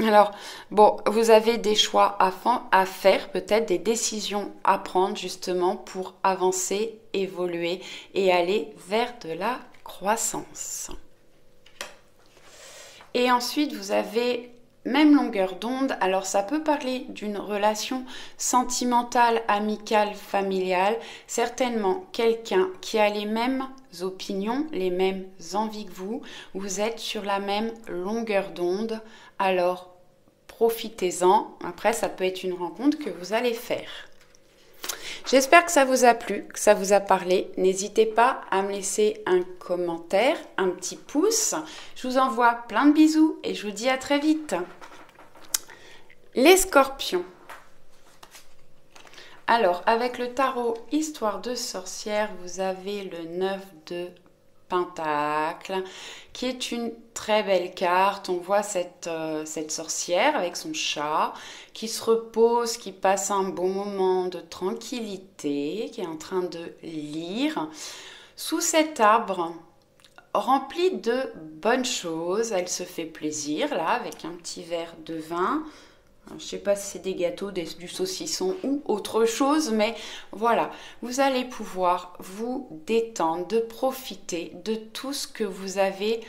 Alors, bon, vous avez des choix à faire, peut-être des décisions à prendre justement pour avancer, évoluer et aller vers de la croissance. Et ensuite, vous avez même longueur d'onde. Alors, ça peut parler d'une relation sentimentale, amicale, familiale. Certainement quelqu'un qui a les mêmes opinions, les mêmes envies que vous. Vous êtes sur la même longueur d'onde. Alors, profitez-en. Après, ça peut être une rencontre que vous allez faire. J'espère que ça vous a plu, que ça vous a parlé. N'hésitez pas à me laisser un commentaire, un petit pouce. Je vous envoie plein de bisous et je vous dis à très vite. Les scorpions. Alors, avec le tarot Histoire de sorcière, vous avez le 9 de Pentacle, qui est une très belle carte. On voit cette sorcière avec son chat qui se repose, qui passe un bon moment de tranquillité, qui est en train de lire sous cet arbre rempli de bonnes choses. Elle se fait plaisir là avec un petit verre de vin. Je ne sais pas si c'est des gâteaux, du saucisson ou autre chose, mais voilà, vous allez pouvoir vous détendre, de profiter de tout ce que vous avez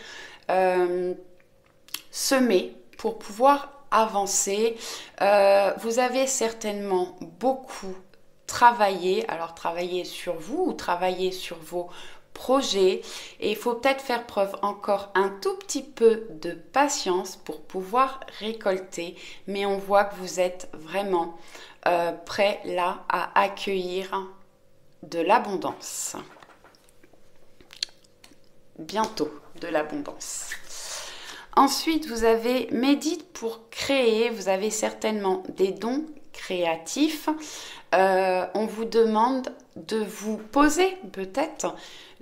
semé pour pouvoir avancer. Vous avez certainement beaucoup travaillé, alors travailler sur vous ou travailler sur vos projets, et il faut peut-être faire preuve encore un tout petit peu de patience pour pouvoir récolter, mais on voit que vous êtes vraiment prêt là à accueillir de l'abondance. Bientôt de l'abondance. Ensuite, vous avez médite pour créer. Vous avez certainement des dons créatifs. On vous demande de vous poser peut-être,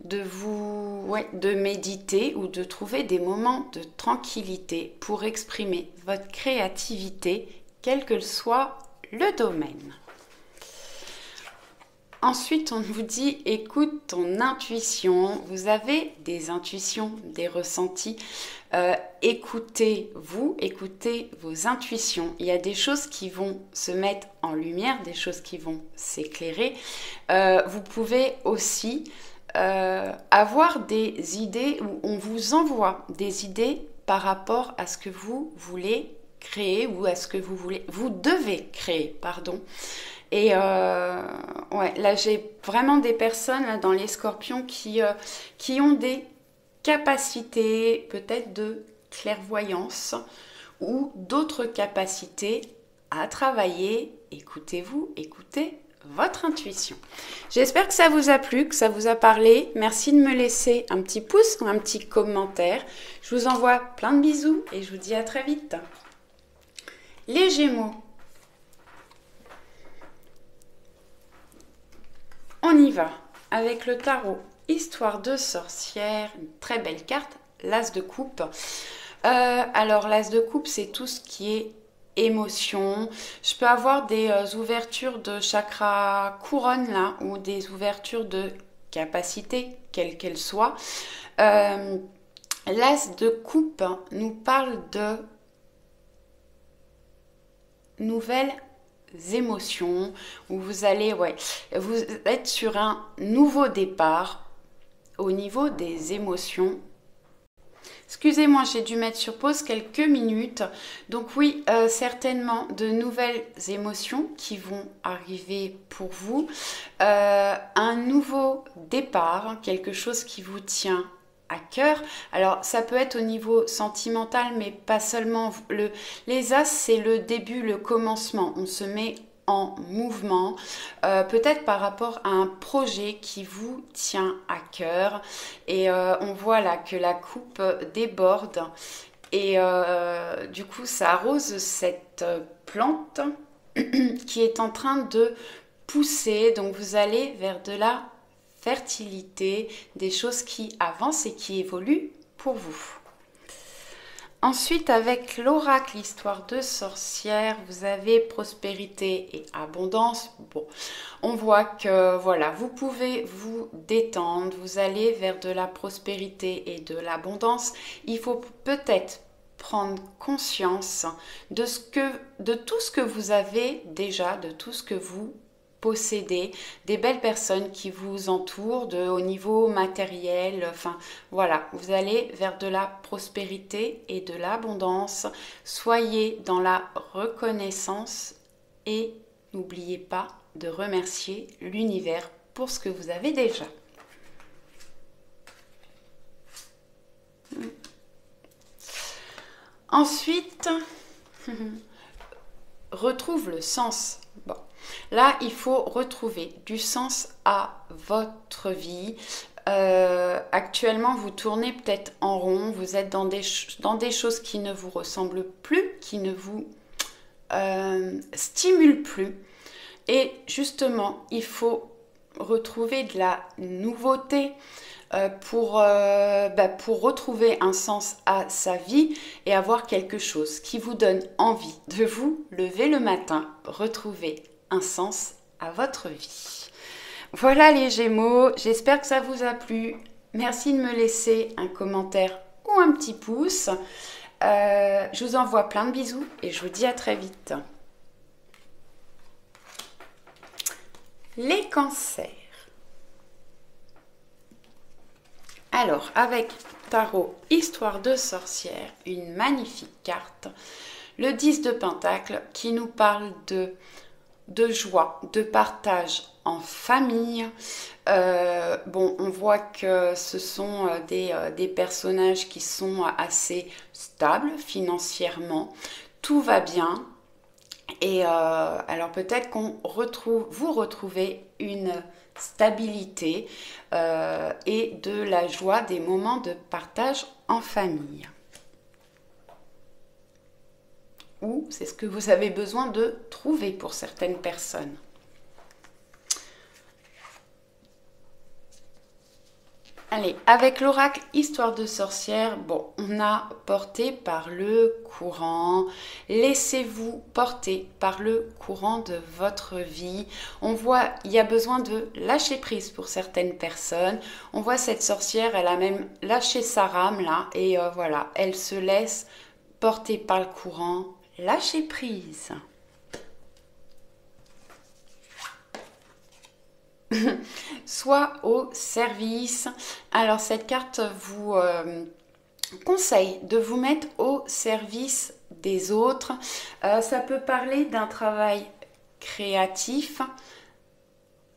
de méditer ou de trouver des moments de tranquillité pour exprimer votre créativité, quel que soit le domaine. Ensuite, on vous dit, écoute ton intuition. Vous avez des intuitions, des ressentis. Écoutez-vous, écoutez vos intuitions. Il y a des choses qui vont se mettre en lumière, des choses qui vont s'éclairer. Vous pouvez aussi avoir des idées où on vous envoie des idées par rapport à ce que vous voulez créer ou à ce que vous devez créer, pardon. Et ouais, là j'ai vraiment des personnes là, dans les scorpions qui ont des capacités peut-être de clairvoyance ou d'autres capacités à travailler. Écoutez-vous, écoutez votre intuition. J'espère que ça vous a plu, que ça vous a parlé. Merci de me laisser un petit pouce ou un petit commentaire. Je vous envoie plein de bisous et je vous dis à très vite. Les Gémeaux. On y va avec le tarot Histoire de sorcière, une très belle carte, l'As de coupe. Alors l'As de coupe, c'est tout ce qui est émotion. Je peux avoir des ouvertures de chakra couronne là, ou des ouvertures de capacité, quelle qu'elle soit. L'As de coupe nous parle de nouvelles émotions, où vous allez, vous êtes sur un nouveau départ au niveau des émotions. Excusez-moi, j'ai dû mettre sur pause quelques minutes. Donc oui, certainement de nouvelles émotions qui vont arriver pour vous. Un nouveau départ, quelque chose qui vous tient à cœur. Alors ça peut être au niveau sentimental, mais pas seulement. Les As, c'est le début, le commencement. On se met en mouvement, peut-être par rapport à un projet qui vous tient à cœur. Et on voit là que la coupe déborde. Et du coup, ça arrose cette plante qui est en train de pousser. Donc vous allez vers de la fertilité, des choses qui avancent et qui évoluent pour vous. Ensuite, avec l'oracle, histoire de sorcière, vous avez prospérité et abondance. Bon, on voit que voilà, vous pouvez vous détendre, vous allez vers de la prospérité et de l'abondance. Il faut peut-être prendre conscience de tout ce que vous avez déjà, de tout ce que vous possédez, des belles personnes qui vous entourent au niveau matériel, enfin voilà, vous allez vers de la prospérité et de l'abondance. Soyez dans la reconnaissance et n'oubliez pas de remercier l'univers pour ce que vous avez déjà. Ensuite, retrouve le sens. Bon, là, il faut retrouver du sens à votre vie. Actuellement, vous tournez peut-être en rond, vous êtes dans des choses qui ne vous ressemblent plus, qui ne vous stimulent plus. Et justement, il faut retrouver de la nouveauté pour retrouver un sens à sa vie et avoir quelque chose qui vous donne envie de vous lever le matin, retrouver un sens à votre vie. Voilà les Gémeaux, j'espère que ça vous a plu. Merci de me laisser un commentaire ou un petit pouce. Je vous envoie plein de bisous et je vous dis à très vite. Les cancers. Alors, avec Tarot Histoire de sorcière, une magnifique carte, le 10 de Pentacle qui nous parle de joie, de partage en famille. Bon, on voit que ce sont des personnages qui sont assez stables financièrement. Tout va bien. Et alors peut-être vous retrouvez une stabilité et de la joie des moments de partage en famille. Ou c'est ce que vous avez besoin de trouver pour certaines personnes. Allez, avec l'oracle Histoire de sorcière, bon, on a porté par le courant. Laissez-vous porter par le courant de votre vie. On voit, il y a besoin de lâcher prise pour certaines personnes. On voit cette sorcière, elle a même lâché sa rame là. Et voilà, elle se laisse porter par le courant. Lâcher prise. Soit au service. Alors cette carte vous conseille de vous mettre au service des autres. Ça peut parler d'un travail créatif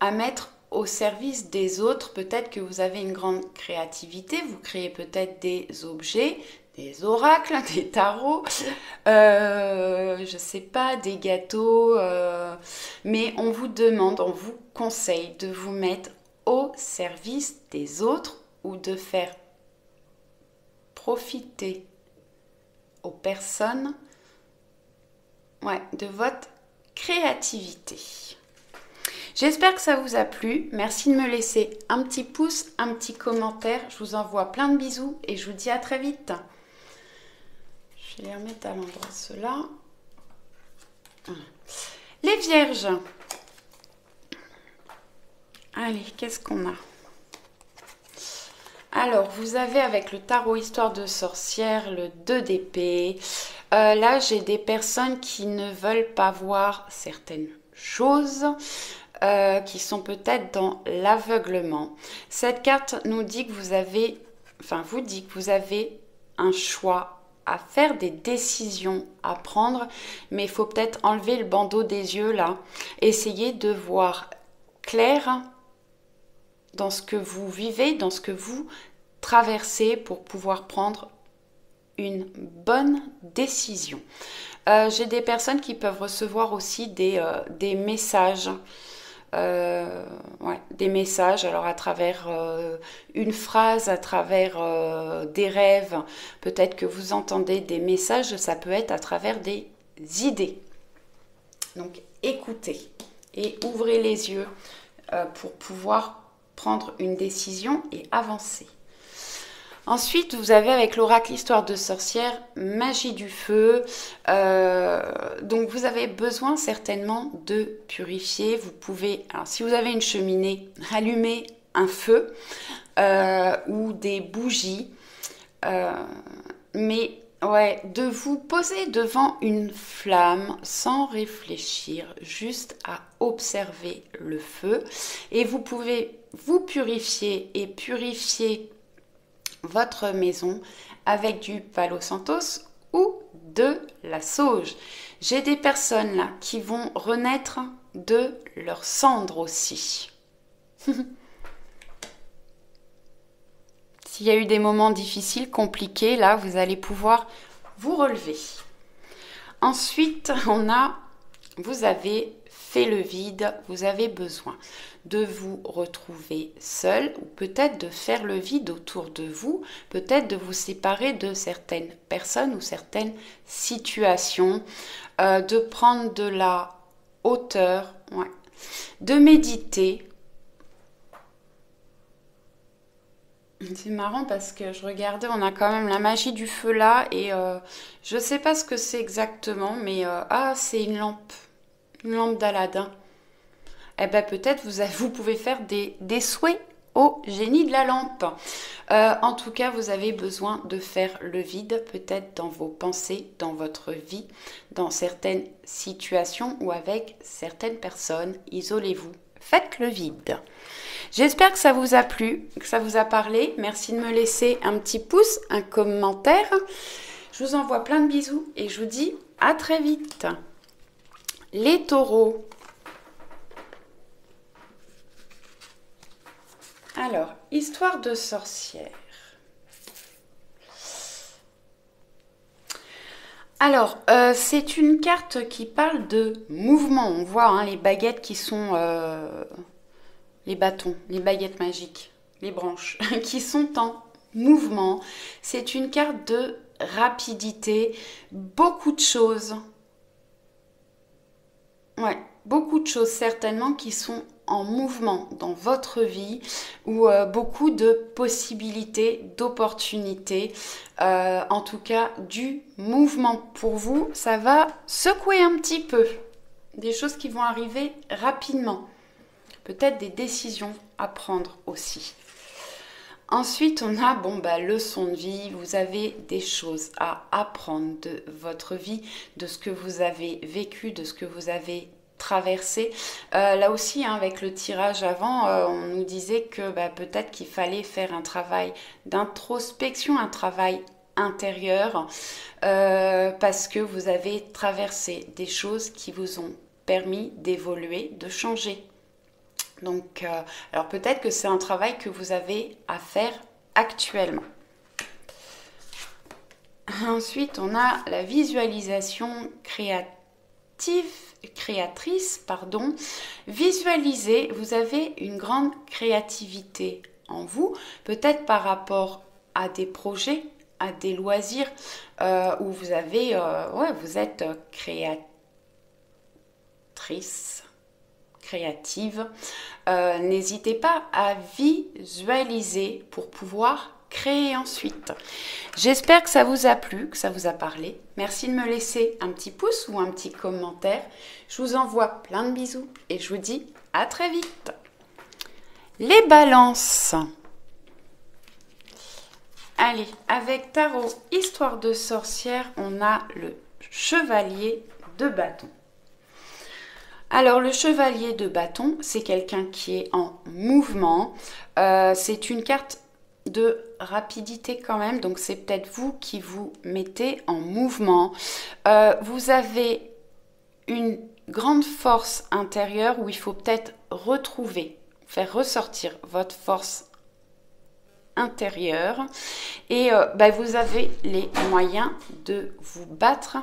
à mettre au service des autres. Peut-être que vous avez une grande créativité, vous créez peut-être des objets, des oracles, des tarots, je sais pas, des gâteaux, mais on vous demande, on vous conseille de vous mettre au service des autres ou de faire profiter aux personnes, de votre créativité. J'espère que ça vous a plu. Merci de me laisser un petit pouce, un petit commentaire. Je vous envoie plein de bisous et je vous dis à très vite. Je vais les remettre à l'endroit ceux-là. Les Vierges. Allez, qu'est-ce qu'on a? Alors, vous avez avec le tarot Histoire de sorcière, le 2 d'épée. Là, j'ai des personnes qui ne veulent pas voir certaines choses, qui sont peut-être dans l'aveuglement. Cette carte nous dit que vous avez un choix à faire, des décisions à prendre, mais il faut peut-être enlever le bandeau des yeux là. Essayez de voir clair dans ce que vous vivez, dans ce que vous traversez pour pouvoir prendre une bonne décision. J'ai des personnes qui peuvent recevoir aussi des messages. Des messages, alors à travers une phrase, à travers des rêves. Peut-être que vous entendez des messages, ça peut être à travers des idées. Donc écoutez et ouvrez les yeux pour pouvoir prendre une décision et avancer. Ensuite, vous avez avec l'oracle Histoire de sorcière, magie du feu. Donc, vous avez besoin certainement de purifier. Vous pouvez, alors si vous avez une cheminée, allumer un feu ou des bougies. Mais Ouais, de vous poser devant une flamme sans réfléchir, juste à observer le feu. Et vous pouvez vous purifier et purifier votre maison avec du Palo Santos ou de la sauge. J'ai des personnes là qui vont renaître de leurs cendres aussi. S'il y a eu des moments difficiles, compliqués, là, vous allez pouvoir vous relever. Ensuite, vous avez fait le vide, vous avez besoin de vous retrouver seul ou peut-être de faire le vide autour de vous, peut-être de vous séparer de certaines personnes ou certaines situations, de prendre de la hauteur, ouais, de méditer. C'est marrant parce que je regardais, on a quand même la magie du feu là et je sais pas ce que c'est exactement, mais c'est une lampe d'Aladin. Eh ben peut-être vous pouvez faire des souhaits au génie de la lampe. En tout cas, vous avez besoin de faire le vide, peut-être dans vos pensées, dans votre vie, dans certaines situations ou avec certaines personnes. Isolez-vous, faites le vide. J'espère que ça vous a plu, que ça vous a parlé. Merci de me laisser un petit pouce, un commentaire. Je vous envoie plein de bisous et je vous dis à très vite. Les taureaux. Alors, histoire de sorcière. Alors, c'est une carte qui parle de mouvement. On voit les baguettes qui sont... les bâtons, les baguettes magiques, les branches, qui sont en mouvement. C'est une carte de rapidité, beaucoup de choses. Ouais, beaucoup de choses certainement qui sont en mouvement dans votre vie ou beaucoup de possibilités, d'opportunités. En tout cas, du mouvement pour vous, ça va secouer un petit peu. Des choses qui vont arriver rapidement. Peut-être des décisions à prendre aussi. Ensuite, on a leçon de vie. Vous avez des choses à apprendre de votre vie, de ce que vous avez vécu, de ce que vous avez traversé. Là aussi, avec le tirage avant, on nous disait que peut-être qu'il fallait faire un travail d'introspection, un travail intérieur, parce que vous avez traversé des choses qui vous ont permis d'évoluer, de changer. Donc, alors peut-être que c'est un travail que vous avez à faire actuellement. Ensuite, on a la visualisation créatrice. Visualisez, vous avez une grande créativité en vous, peut-être par rapport à des projets, à des loisirs, où vous avez, vous êtes créatrice. Créative. N'hésitez pas à visualiser pour pouvoir créer ensuite. J'espère que ça vous a plu, que ça vous a parlé. Merci de me laisser un petit pouce ou un petit commentaire. Je vous envoie plein de bisous et je vous dis à très vite. Les balances. Allez, avec Tarot Histoire de sorcière, on a le chevalier de bâton. Alors, le chevalier de bâton, c'est quelqu'un qui est en mouvement. C'est une carte de rapidité quand même. Donc, c'est peut-être vous qui vous mettez en mouvement. Vous avez une grande force intérieure où il faut peut-être faire ressortir votre force intérieure. Et vous avez les moyens de vous battre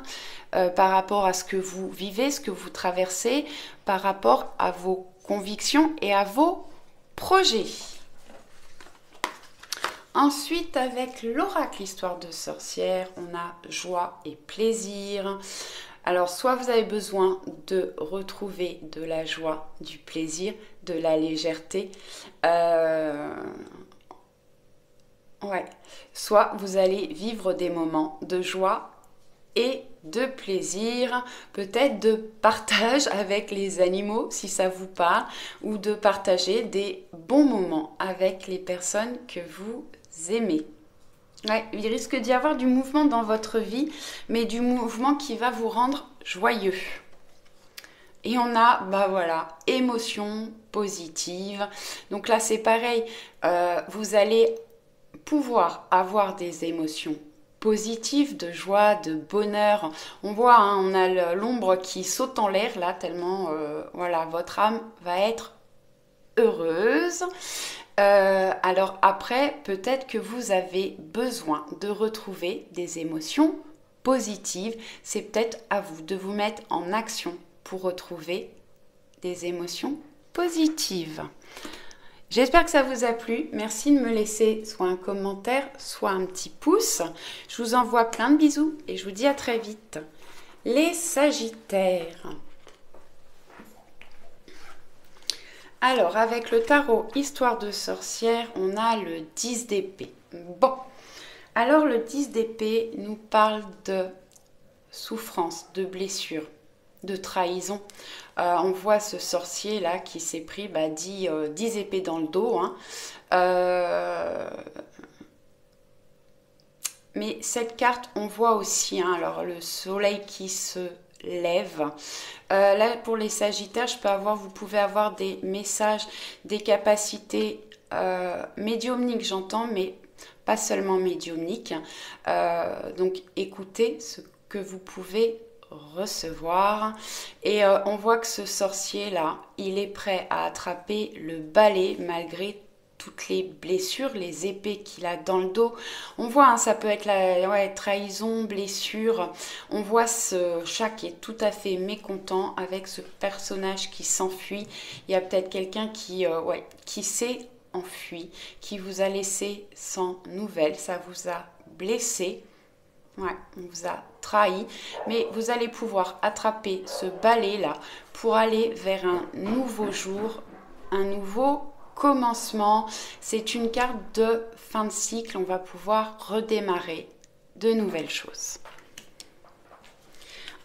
par rapport à ce que vous vivez, ce que vous traversez, par rapport à vos convictions et à vos projets. Ensuite, avec l'oracle Histoire de sorcière, on a joie et plaisir. Alors, soit vous avez besoin de retrouver de la joie, du plaisir, de la légèreté, soit vous allez vivre des moments de joie et de plaisir, peut-être de partage avec les animaux si ça vous parle, ou de partager des bons moments avec les personnes que vous aimez. Ouais, il risque d'y avoir du mouvement dans votre vie, mais du mouvement qui va vous rendre joyeux. Et on a, bah voilà, émotions positives. Donc là, c'est pareil, vous allez pouvoir avoir des émotions positives, de joie, de bonheur. On voit, hein, on a l'ombre qui saute en l'air là, tellement, voilà, votre âme va être heureuse. Alors après, peut-être que vous avez besoin de retrouver des émotions positives. C'est peut-être à vous de vous mettre en action pour retrouver des émotions positives. J'espère que ça vous a plu. Merci de me laisser soit un commentaire, soit un petit pouce. Je vous envoie plein de bisous et je vous dis à très vite. Les Sagittaires. Alors, avec le tarot Histoire de sorcière, on a le 10 d'épée. Bon, alors le 10 d'épée nous parle de souffrance, de blessure, de trahison. On voit ce sorcier là qui s'est pris 10 épées dans le dos. Hein. Mais cette carte, on voit aussi, hein, alors le soleil qui se lève. Là, pour les Sagittaires, vous pouvez avoir des messages, des capacités médiumniques, j'entends, mais pas seulement médiumniques. Donc, écoutez ce que vous pouvez recevoir. Et on voit que ce sorcier-là, il est prêt à attraper le balai malgré toutes les blessures, les épées qu'il a dans le dos. On voit, hein, ça peut être la trahison, blessure. On voit ce chat qui est tout à fait mécontent avec ce personnage qui s'enfuit. Il y a peut-être quelqu'un qui s'est enfui, qui vous a laissé sans nouvelles. Ça vous a blessé. Ouais, on vous a trahi. Mais vous allez pouvoir attraper ce balai-là pour aller vers un nouveau jour, un nouveau commencement. C'est une carte de fin de cycle. On va pouvoir redémarrer de nouvelles choses.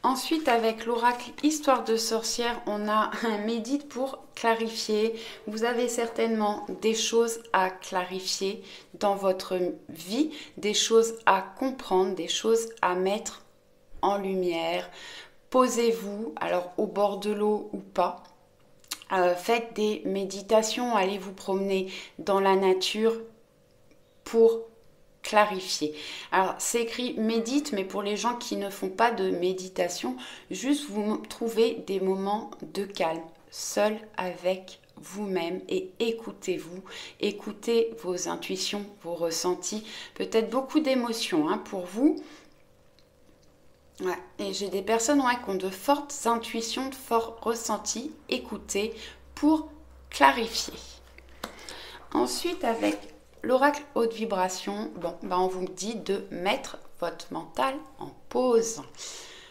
Ensuite, avec l'oracle Histoire de sorcière, on a un médite pour clarifier. Vous avez certainement des choses à clarifier dans votre vie, des choses à comprendre, des choses à mettre en lumière. Posez-vous, alors au bord de l'eau ou pas. Faites des méditations, allez vous promener dans la nature pour clarifier. Alors c'est écrit médite, mais pour les gens qui ne font pas de méditation, juste vous trouvez des moments de calme, seul avec vous-même, et écoutez-vous, écoutez vos intuitions, vos ressentis, peut-être beaucoup d'émotions hein, pour vous. Ouais. Et j'ai des personnes qui ont de fortes intuitions, de forts ressentis. Écoutez pour clarifier. Ensuite, avec l'oracle haute vibration, on vous dit de mettre votre mental en pause.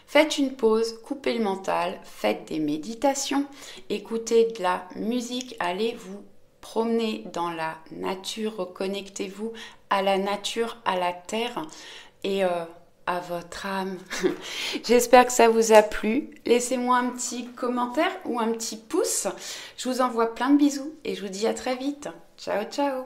Faites une pause, coupez le mental, faites des méditations, écoutez de la musique, allez vous promener dans la nature, reconnectez-vous à la nature, à la terre et à votre âme. J'espère que ça vous a plu. Laissez-moi un petit commentaire ou un petit pouce. Je vous envoie plein de bisous et je vous dis à très vite. Ciao, ciao.